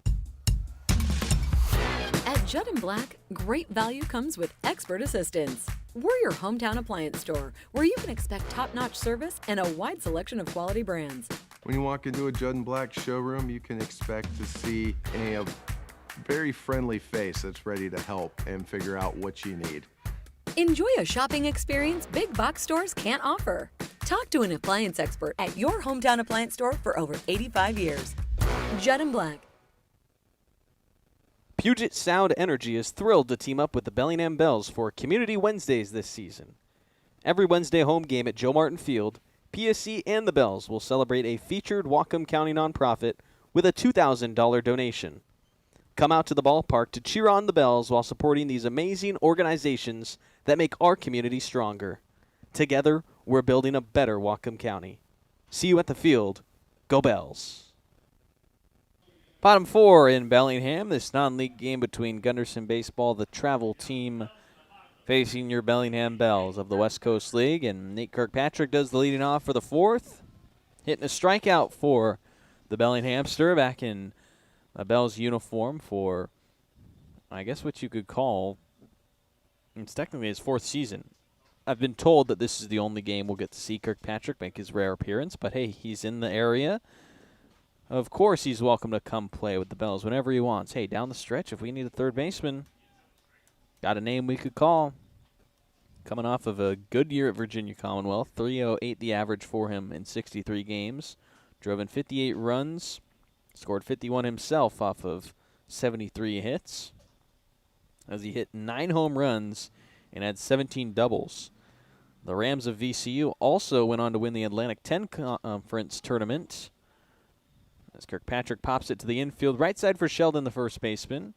Speaker 4: At Judd & Black, great value comes with expert assistance. We're your hometown appliance store where you can expect top-notch service and a wide selection of quality brands.
Speaker 5: When you walk into a Judd & Black showroom, you can expect to see a very friendly face that's ready to help and figure out what you need.
Speaker 4: Enjoy a shopping experience big box stores can't offer. Talk to an appliance expert at your hometown appliance store for over 85 years. Judd & Black.
Speaker 1: Puget Sound Energy is thrilled to team up with the Bellingham Bells for Community Wednesdays this season. Every Wednesday home game at Joe Martin Field, PSC and the Bells will celebrate a featured Whatcom County nonprofit with a $2,000 donation. Come out to the ballpark to cheer on the Bells while supporting these amazing organizations that make our community stronger. Together, we're building a better Whatcom County. See you at the field. Go Bells. Bottom 4 in Bellingham, this non-league game between Gunderson Baseball, the travel team, facing your Bellingham Bells of the West Coast League. And Nate Kirkpatrick does the leading off for the 4th. hitting a strikeout for the Bellinghamster back in a Bell's uniform for, I guess what you could call, it's technically his 4th season. I've been told that this is the only game we'll get to see Kirkpatrick make his rare appearance, but hey, he's in the area. Of course he's welcome to come play with the Bells whenever he wants. Hey, down the stretch, if we need a third baseman, got a name we could call. Coming off of a good year at Virginia Commonwealth, 308 the average for him in 63 games. Drove in 58 runs, scored 51 himself off of 73 hits, as he hit 9 home runs and had 17 doubles. The Rams of VCU also went on to win the Atlantic 10 Conference tournament, as Kirkpatrick pops it to the infield, right side for Sheldon, the first baseman.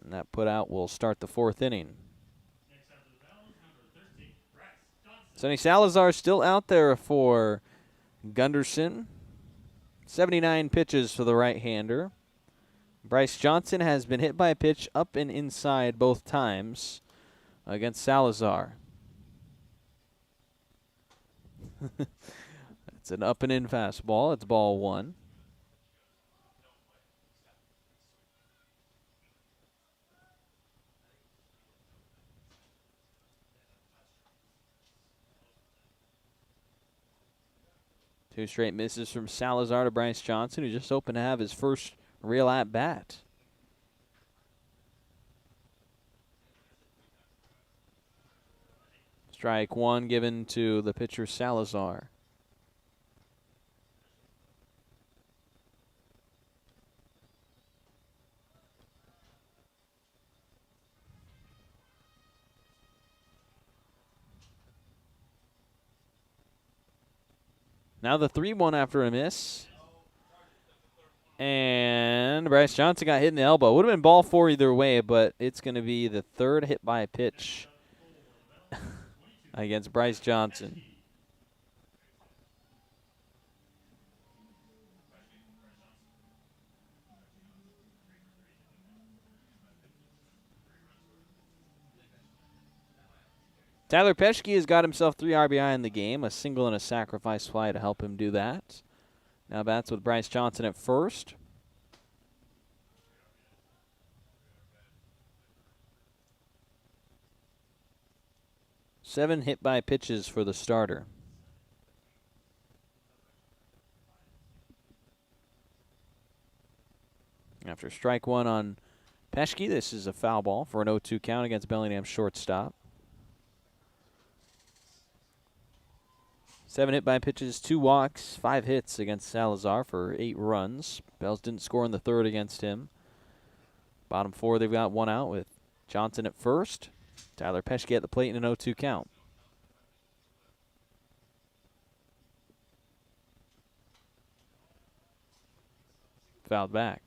Speaker 1: And that put out will start the 4th inning. Sonny Salazar still out there for Gunderson. 79 pitches for the right-hander. Bryce Johnson has been hit by a pitch up and inside both times against Salazar. It's an up and in fastball. It's ball 1. Two straight misses from Salazar to Bryce Johnson, who just hoping to have his first real at-bat. Strike 1 given to the pitcher Salazar. Now the 3-1 after a miss. And Bryce Johnson got hit in the elbow. Would have been ball 4 either way, but it's going to be the 3rd hit by a pitch against Bryce Johnson. Tyler Peschke has got himself 3 RBI in the game, a single and a sacrifice fly to help him do that. Now bats with Bryce Johnson at first. Seven hit by pitches for the starter. After strike 1 on Peschke, this is a foul ball for an 0-2 count against Bellingham shortstop. 7 hit by pitches, 2 walks, 5 hits against Salazar for 8 runs. Bells didn't score in the 3rd against him. Bottom 4, they've got 1 out with Johnson at first. Tyler Peschke at the plate in an 0-2 count. Fouled back.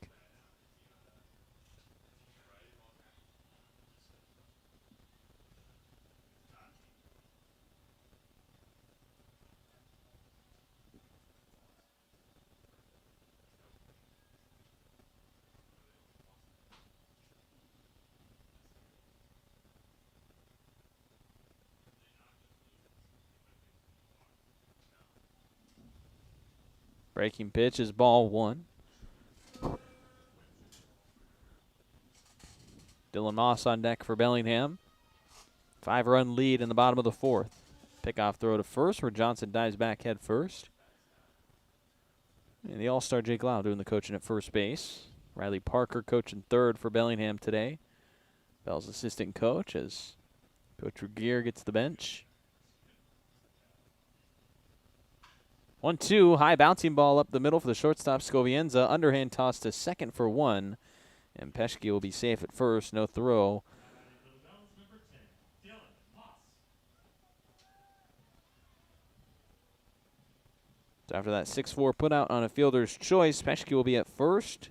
Speaker 1: Breaking pitch is ball 1. Dylan Moss on deck for Bellingham. 5-run lead in the bottom of the 4th. Pickoff throw to first where Johnson dives back head first. And the All-Star Jake Lau doing the coaching at first base. Riley Parker coaching 3rd for Bellingham today. Bell's assistant coach as Coach Regier gets the bench. 1-2, high bouncing ball up the middle for the shortstop Scovienza. Underhand toss to second for 1. And Peschke will be safe at first, no throw. So after that 6-4 put out on a fielder's choice, Peschke will be at first.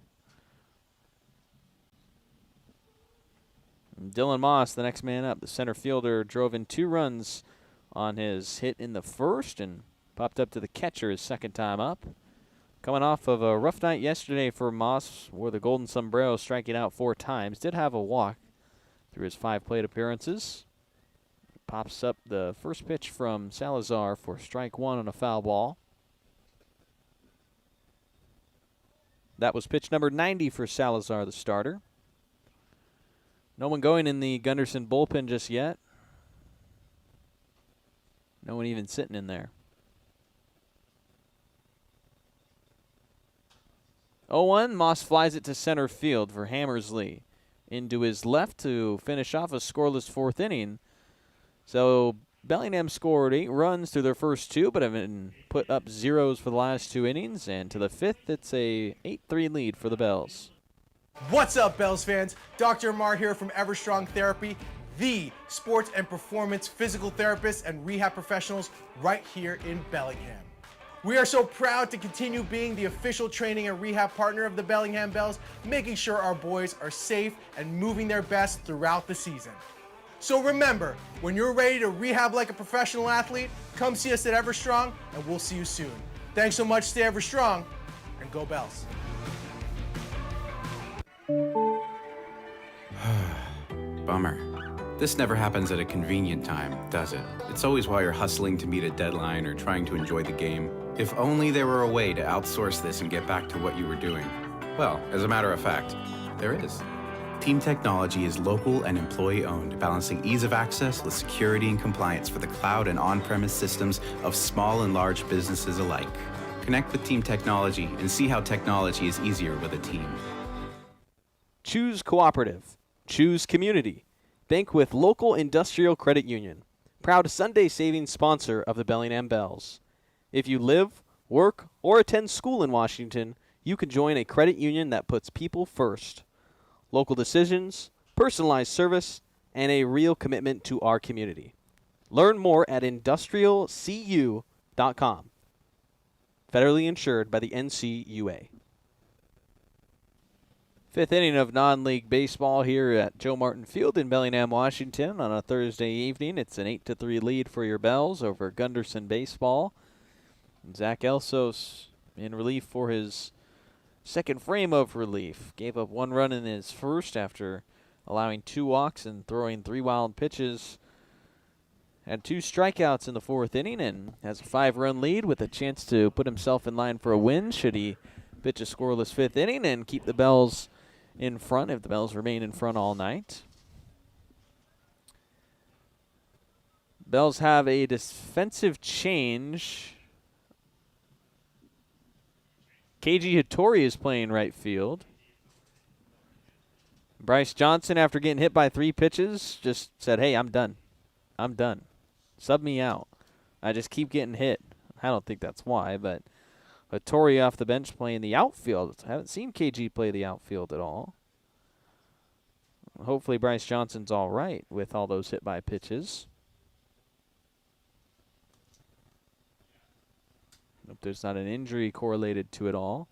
Speaker 1: And Dylan Moss, the next man up, the center fielder, drove in 2 runs on his hit in the 1st and popped up to the catcher his 2nd time up. Coming off of a rough night yesterday for Moss, wore the golden sombrero, striking out 4 times. Did have a walk through his 5 plate appearances. Pops up the first pitch from Salazar for strike 1 on a foul ball. That was pitch number 90 for Salazar, the starter. No one going in the Gunderson bullpen just yet. No one even sitting in there. 0-1, Moss flies it to center field for Hammersley. Into his left to finish off a scoreless fourth inning. So Bellingham scored 8 runs through their first 2, but have been put up zeros for the last 2 innings. And to the 5th, it's a 8-3 lead for the Bells.
Speaker 6: What's up, Bells fans? Dr. Amar here from Everstrong Therapy, the sports and performance physical therapists and rehab professionals right here in Bellingham. We are so proud to continue being the official training and rehab partner of the Bellingham Bells, making sure our boys are safe and moving their best throughout the season. So remember, when you're ready to rehab like a professional athlete, come see us at Everstrong, and we'll see you soon. Thanks so much, stay Everstrong, and go Bells.
Speaker 7: Bummer. This never happens at a convenient time, does it? It's always while you're hustling to meet a deadline or trying to enjoy the game. If only there were a way to outsource this and get back to what you were doing. Well, as a matter of fact, there is. Team Technology is local and employee-owned, balancing ease of access with security and compliance for the cloud and on-premise systems of small and large businesses alike. Connect with Team Technology and see how technology is easier with a team.
Speaker 1: Choose cooperative. Choose community. Bank with local industrial credit union. Proud Sunday savings sponsor of the Bellingham Bells. If you live, work, or attend school in Washington, you can join a credit union that puts people first. Local decisions, personalized service, and a real commitment to our community. Learn more at industrialcu.com. Federally insured by the NCUA. 5th inning of non-league baseball here at Joe Martin Field in Bellingham, Washington on a Thursday evening. It's an 8-3 lead for your Bells over Gunderson baseball. And Zach Elsos in relief for his second frame of relief. Gave up 1 run in his first after allowing 2 walks and throwing 3 wild pitches. Had 2 strikeouts in the 4th inning and has a 5-run lead with a chance to put himself in line for a win should he pitch a scoreless 5th inning and keep the Bells in front if the Bells remain in front all night. Bells have a defensive change. Keiji Hattori is playing right field. Bryce Johnson, after getting hit by 3 pitches, just said, hey, I'm done. I'm done. Sub me out. I just keep getting hit. I don't think that's why, but Hattori off the bench playing the outfield. I haven't seen KG play the outfield at all. Hopefully Bryce Johnson's all right with all those hit by pitches. Hope there's not an injury correlated to it all.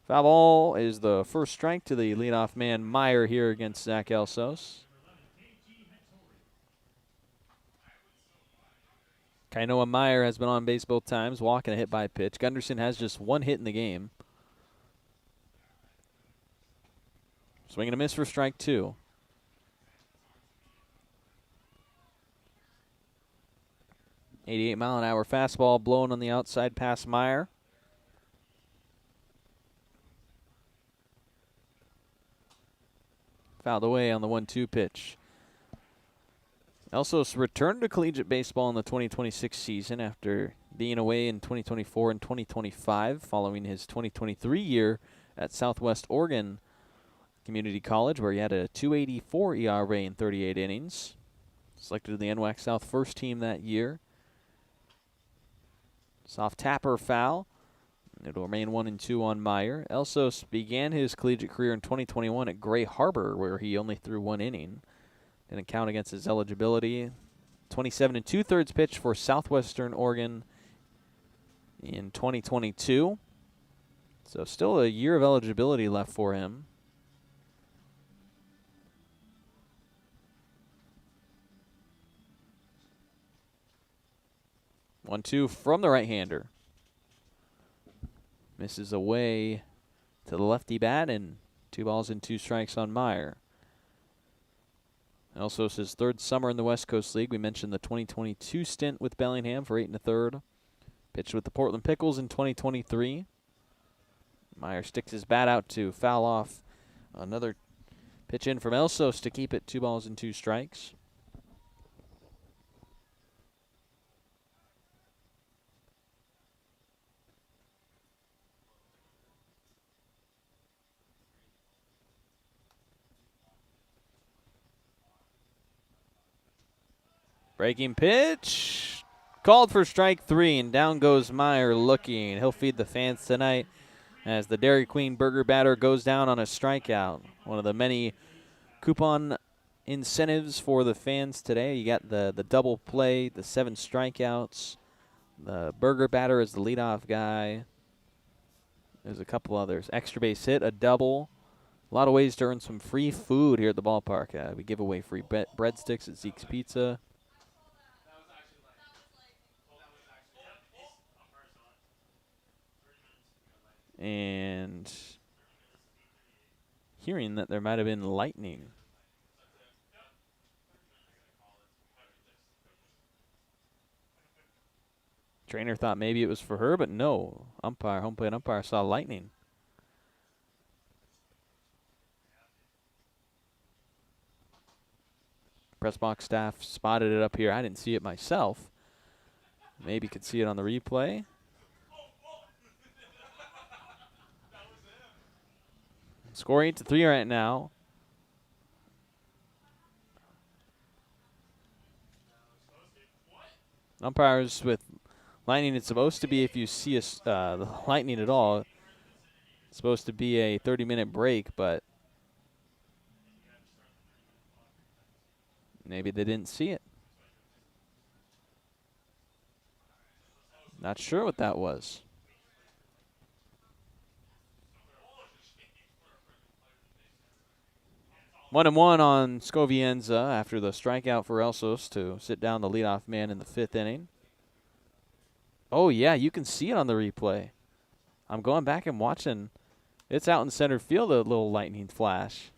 Speaker 1: Foul ball is the first strike to the leadoff man Meyer here against Zach Elsos. Kainoa Meyer has been on base both times, walking a hit by pitch. Gunderson has just 1 hit in the game. Swing and a miss for strike 2. .88-mile-an-hour fastball blown on the outside past Meyer. Fouled away on the 1-2 pitch. Elsos returned to collegiate baseball in the 2026 season after being away in 2024 and 2025 following his 2023 year at Southwest Oregon Community College, where he had a .284 ERA in 38 innings. Selected to the NWAC South first team that year. Soft tapper foul. It'll remain 1-2 on Meyer. Elsos began his collegiate career in 2021 at Gray Harbor, where he only threw 1 inning. Didn't count against his eligibility. 27 2/3 pitch for Southwestern Oregon in 2022. So still a year of eligibility left for him. One, 2 from the right-hander. Misses away to the lefty bat, and 2 balls and 2 strikes on Meyer. Also, his third summer in the West Coast League. We mentioned the 2022 stint with Bellingham for 8 1/3. Pitched with the Portland Pickles in 2023. Meyer sticks his bat out to foul off another pitch in from Elsos to keep it 2 balls and 2 strikes. Breaking pitch. Called for strike 3, and down goes Meyer looking. He'll feed the fans tonight as the Dairy Queen burger batter goes down on a strikeout. One of the many coupon incentives for the fans today. You got the double play, the 7 strikeouts. The burger batter is the leadoff guy. There's a couple others. Extra base hit, a double. A lot of ways to earn some free food here at the ballpark. We give away free breadsticks at Zeke's Pizza. And hearing that there might have been lightning. Trainer thought maybe it was for her, but no. Home plate umpire saw lightning. Press box staff spotted it up here. I didn't see it myself. Maybe could see it on the replay. Score 8-3 right now. Umpires with lightning, it's supposed to be, if you see the lightning at all, it's supposed to be a 30-minute break, but maybe they didn't see it. Not sure what that was. 1-1 on Scovienza after the strikeout for Elsos to sit down the leadoff man in the 5th inning. Oh, yeah, you can see it on the replay. I'm going back and watching. It's out in center field, a little lightning flash.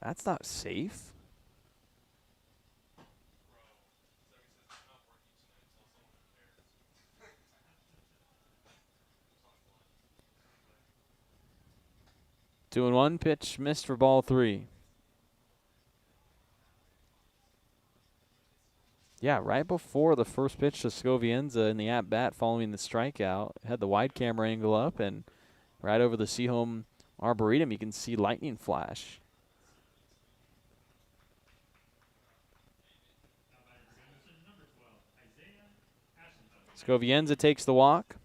Speaker 1: That's not safe. Two and one, pitch missed for ball 3. Yeah, right before the first pitch to Scovienza in the at-bat following the strikeout, had the wide camera angle up, and right over the Seahome Arboretum, you can see lightning flash. Scovienza takes the walk.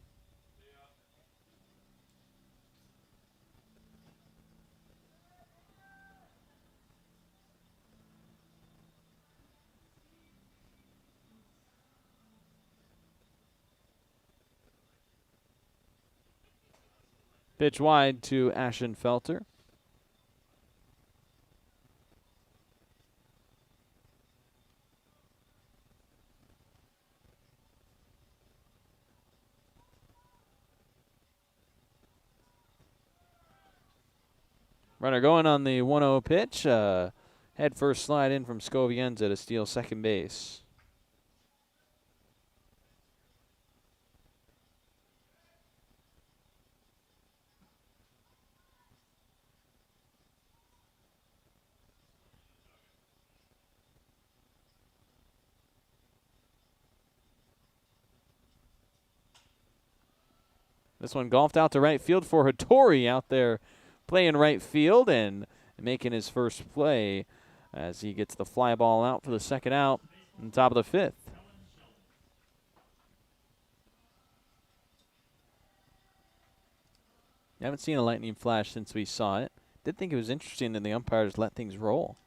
Speaker 1: Pitch wide to Ashenfelter. Runner going on the 1-0 pitch. Head first slide in from Scovienza to steal second base. This one golfed out to right field for Hattori out there playing right field and making his first play as he gets the fly ball out for the second out on top of the 5th. I haven't seen a lightning flash since we saw it. Did think it was interesting that the umpires let things roll.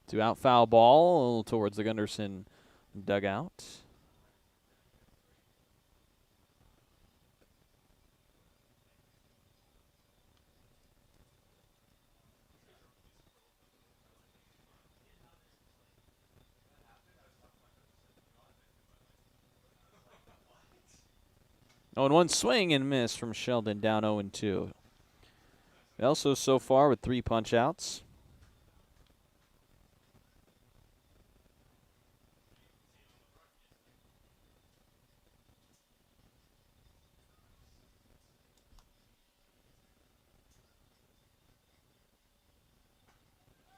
Speaker 1: To out foul ball towards the Gunderson dugout. 0-1 swing and miss from Sheldon, down 0-2. Also so far with 3 punch-outs.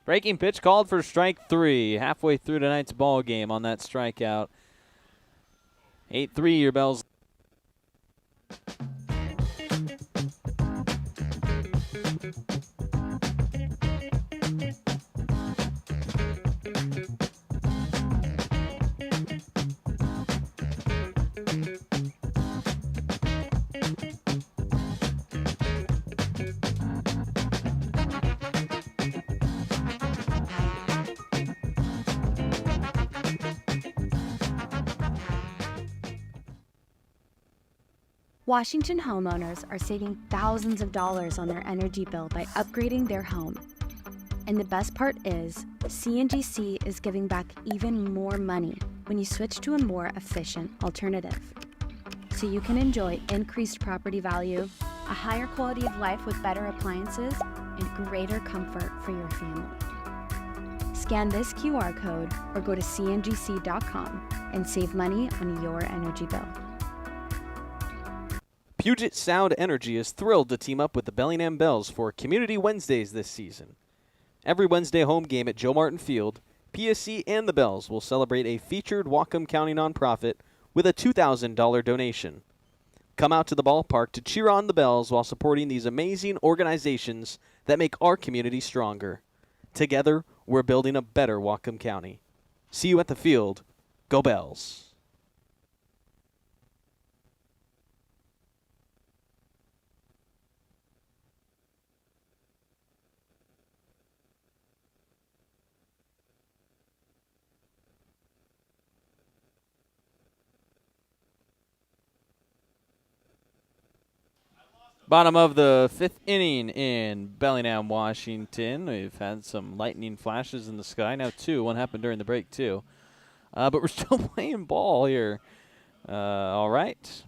Speaker 1: Breaking pitch called for strike 3. Halfway through tonight's ball game on that strikeout. 8-3 your Bells.
Speaker 8: Washington homeowners are saving thousands of dollars on their energy bill by upgrading their home. And the best part is, CNGC is giving back even more money when you switch to a more efficient alternative. So you can enjoy increased property value, a higher quality of life with better appliances, and greater comfort for your family. Scan this QR code or go to cngc.com and save money on your energy bill.
Speaker 1: Puget Sound Energy is thrilled to team up with the Bellingham Bells for Community Wednesdays this season. Every Wednesday home game at Joe Martin Field, PSC and the Bells will celebrate a featured Whatcom County nonprofit with a $2,000 donation. Come out to the ballpark to cheer on the Bells while supporting these amazing organizations that make our community stronger. Together, we're building a better Whatcom County. See you at the field. Go Bells. Bottom of the 5th inning in Bellingham, Washington. We've had some lightning flashes in the sky. Now 2. One happened during the break, too. But we're still playing ball here. All right.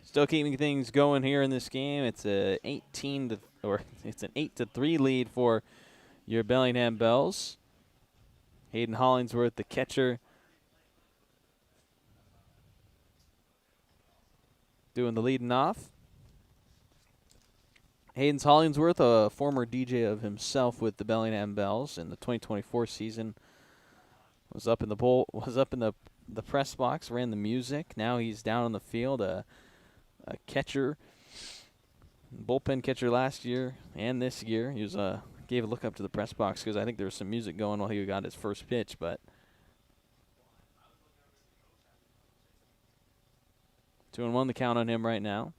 Speaker 1: Still keeping things going here in this game. It's an 8-3 lead for your Bellingham Bells. Hayden Hollingsworth, the catcher, doing the leading off. Hayden Hollingsworth, a former DJ of himself with the Bellingham Bells in the 2024 season, was up in the press box, ran the music. Now he's down on the field, a catcher, bullpen catcher last year and this year. He was gave a look up to the press box because I think there was some music going while he got his first pitch, but 2-1 the count on him right now.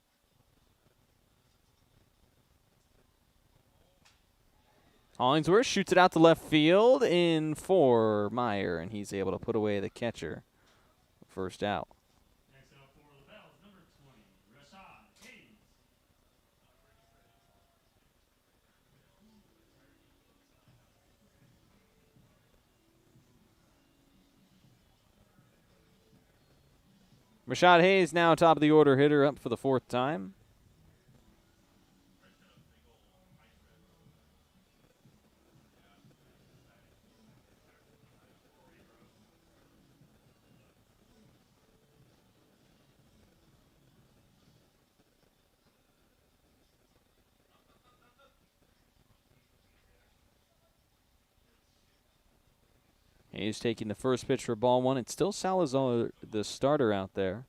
Speaker 1: Hollingsworth shoots it out to left field in for Meyer, and he's able to put away the catcher. First out.
Speaker 9: Next up for the Bells, number 20, Rashad Hayes.
Speaker 1: Rashad Hayes now top of the order hitter, up for the 4th time. Hayes taking the first pitch for ball 1. It's still Salazar, the starter, out there.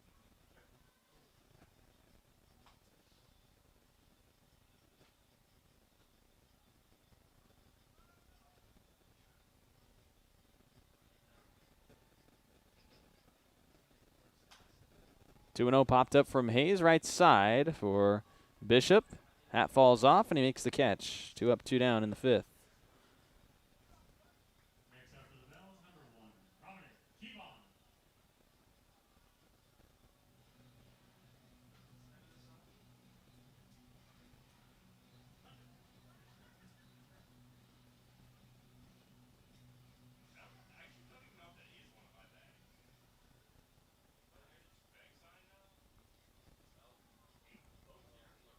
Speaker 1: Two 2-0 popped up from Hayes, right side for Bishop. Hat falls off, and he makes the catch. 2 up, 2 down in the 5th.
Speaker 9: Next up for the Bells, number 1, Dominic Kevon.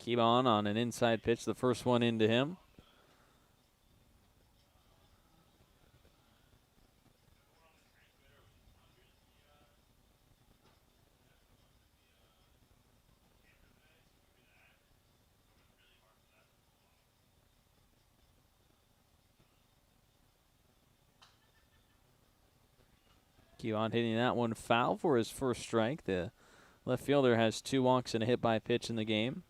Speaker 1: Keybon on an inside pitch, the first one into him. Keybon hitting that one foul for his first strike. The left fielder has 2 walks and a hit by pitch in the game.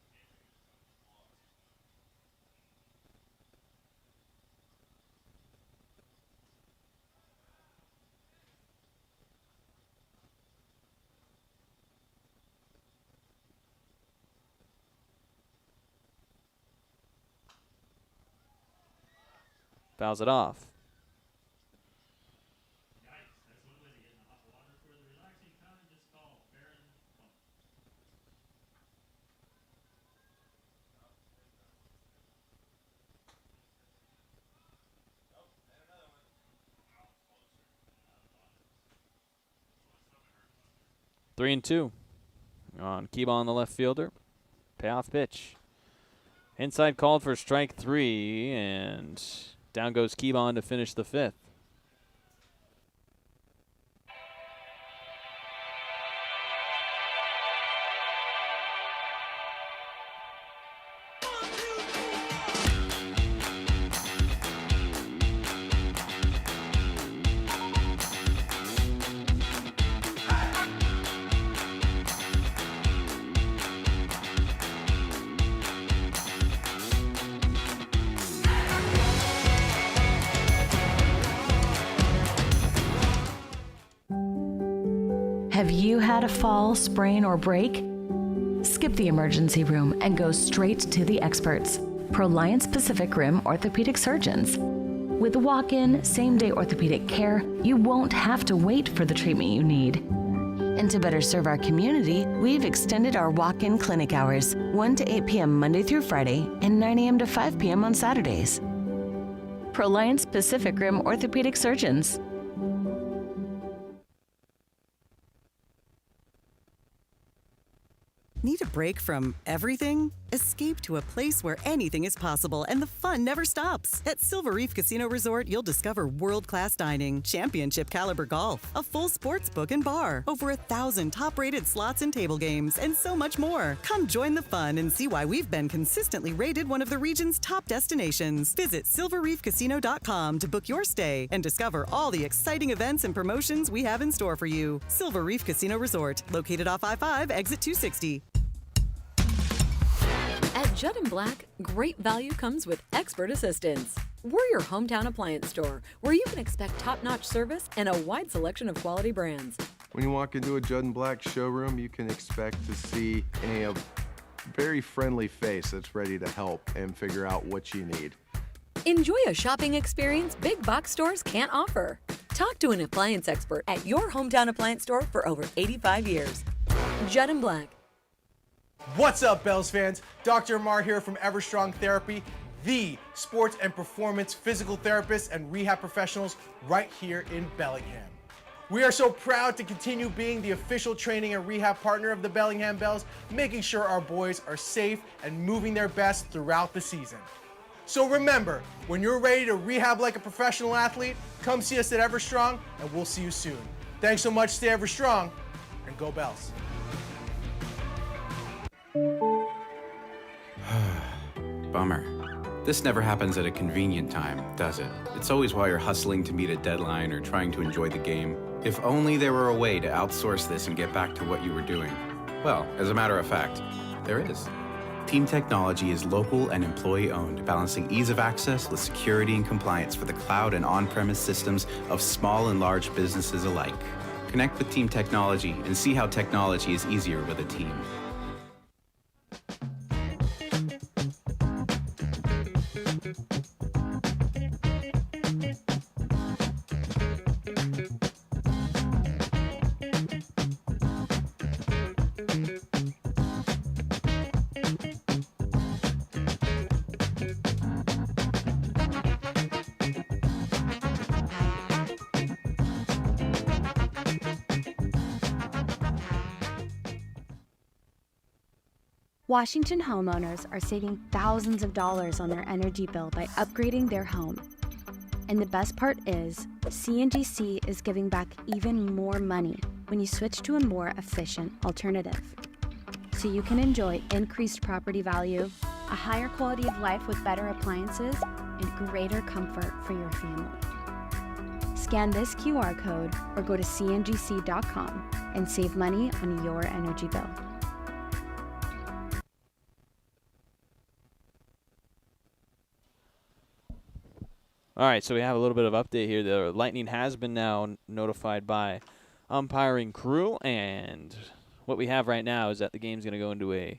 Speaker 1: Fouls it off. 3-2 on Keybon, the left fielder. Payoff pitch. Inside called for strike 3, and down goes Keybon to finish the 5th.
Speaker 2: Have you had a fall, sprain, or break? Skip the emergency room and go straight to the experts, Proliance Pacific Rim orthopedic surgeons. With walk-in, same-day orthopedic care, you won't have to wait for the treatment you need. And to better serve our community, we've extended our walk-in clinic hours, 1 to 8 p.m. Monday through Friday and 9 a.m. to 5 p.m. on Saturdays. Proliance Pacific Rim orthopedic surgeons.
Speaker 3: Need a break from everything? Escape to a place where anything is possible and the fun never stops. At Silver Reef Casino Resort, you'll discover world-class dining, championship caliber golf, a full sports book and bar, over 1,000 top-rated slots and table games, and so much more. Come join the fun and see why we've been consistently rated one of the region's top destinations. Visit silverreefcasino.com to book your stay and discover all the exciting events and promotions we have in store for you. Silver Reef Casino Resort, located off I-5, exit 260.
Speaker 4: At Judd & Black, great value comes with expert assistance. We're your hometown appliance store, where you can expect top-notch service and a wide selection of quality brands.
Speaker 5: When you walk into a Judd & Black showroom, you can expect to see a very friendly face that's ready to help and figure out what you need.
Speaker 4: Enjoy a shopping experience big box stores can't offer. Talk to an appliance expert at your hometown appliance store for over 85 years. Judd & Black.
Speaker 6: What's up, Bells fans? Dr. Amar here from Everstrong Therapy, the sports and performance physical therapists and rehab professionals right here in Bellingham. We are so proud to continue being the official training and rehab partner of the Bellingham Bells, making sure our boys are safe and moving their best throughout the season. So remember, when you're ready to rehab like a professional athlete, come see us at Everstrong, and we'll see you soon. Thanks so much, stay Everstrong, and go Bells.
Speaker 7: Bummer. This never happens at a convenient time, does it? It's always while you're hustling to meet a deadline or trying to enjoy the game. If only there were a way to outsource this and get back to what you were doing. Well, as a matter of fact, there is. Team Technology is local and employee-owned, balancing ease of access with security and compliance for the cloud and on-premise systems of small and large businesses alike. Connect with Team Technology and see how technology is easier with a team.
Speaker 8: Washington homeowners are saving thousands of dollars on their energy bill by upgrading their home. And the best part is, CNGC is giving back even more money when you switch to a more efficient alternative. So you can enjoy increased property value,
Speaker 10: a higher quality of life with better appliances,
Speaker 8: and greater comfort for your family. Scan this QR code or go to cngc.com and save money on your energy bill.
Speaker 1: All right, so we have a little bit of update here. The Lightning has been now notified by umpiring crew, and what we have right now is that the game's going to go into a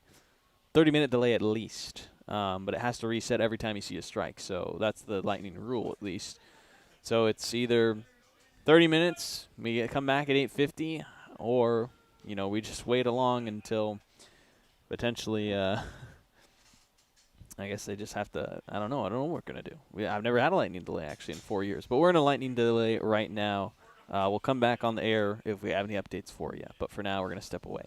Speaker 1: 30-minute delay at least, but it has to reset every time you see a strike, so that's the Lightning rule at least. So it's either 30 minutes, we come back at 8:50, or, you know, we just wait along until potentially I guess they just have to, I don't know what we're going to do. I've never had a lightning delay, actually, in 4 years. But we're in a lightning delay right now. We'll come back on the air if we have any updates for you. But for now, we're going to step away.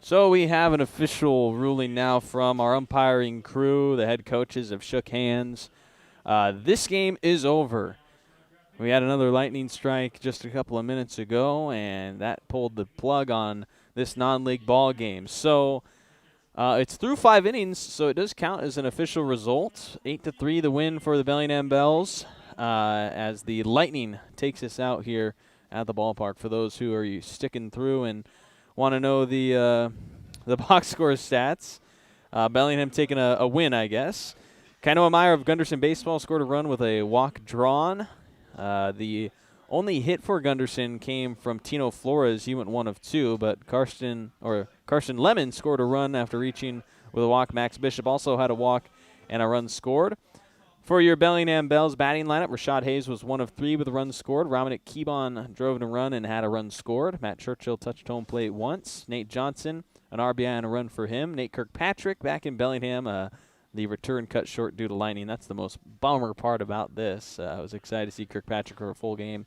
Speaker 1: So we have an official ruling now from our umpiring crew. The head coaches have shook hands. This game is over. We had another lightning strike just a couple of minutes ago, and that pulled the plug on this non-league ball game. So it's through 5 innings, so it does count as an official result. 8-3 the win for the Bellingham Bells as the Lightning takes us out here at the ballpark. For those who are sticking through and want to know the box score stats, Bellingham taking a win, I guess. Kainoa Meyer of Gunderson Baseball scored a run with a walk drawn. The only hit for Gunderson came from Tino Flores. He went 1 of 2, but Carson Lemon scored a run after reaching with a walk. Max Bishop also had a walk and a run scored. For your Bellingham Bells batting lineup, Rashad Hayes was 1 of 3 with a run scored. Dominic Keebon drove in a run and had a run scored. Matt Churchill touched home plate once. Nate Johnson, an RBI and a run for him. Nate Kirkpatrick back in Bellingham. The return cut short due to lightning. That's the most bummer part about this. I was excited to see Kirkpatrick for a full game.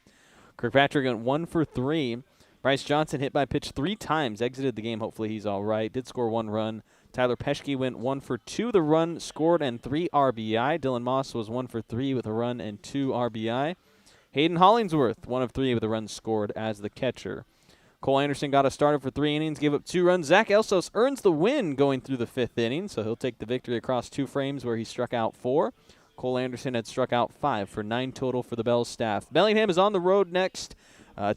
Speaker 1: Kirkpatrick went 1 for 3. Bryce Johnson hit by pitch 3 times. Exited the game. Hopefully he's all right. Did score 1 run. Tyler Peschke went 1 for 2. The run scored and 3 RBI. Dylan Moss was 1 for 3 with a run and 2 RBI. Hayden Hollingsworth 1 of 3 with a run scored as the catcher. Cole Anderson got a starter for 3 innings, gave up 2 runs. Zach Elsos earns the win going through the 5th inning, so he'll take the victory across 2 frames where he struck out 4. Cole Anderson had struck out 5 for 9 total for the Bells staff. Bellingham is on the road next,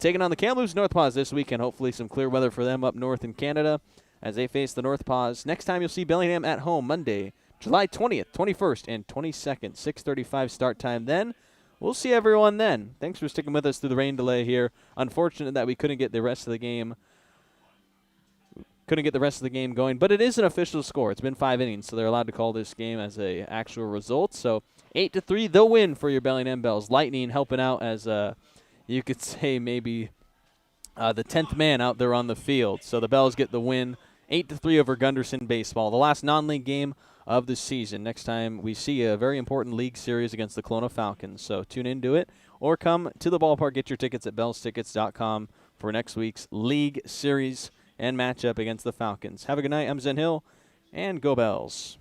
Speaker 1: taking on the Kamloops North Paws this weekend. Hopefully some clear weather for them up north in Canada as they face the North Paws. Next time you'll see Bellingham at home Monday, July 20th, 21st, and 22nd, 6:35 start time then. We'll see everyone then. Thanks for sticking with us through the rain delay here. Unfortunate that we couldn't get the rest of the game going, but it is an official score. It's been 5 innings, so they're allowed to call this game as a actual result. So 8-3, the win for your Bellingham Bells. Lightning helping out as you could say maybe the 10th man out there on the field. So the Bells get the win, 8-3 over Gunderson Baseball. The last non-league game of the season. Next time we see a very important league series against the Kelowna Falcons. So tune into it or come to the ballpark. Get your tickets at bellstickets.com for next week's league series and matchup against the Falcons. Have a good night. I'm Zen Hill, and go Bells.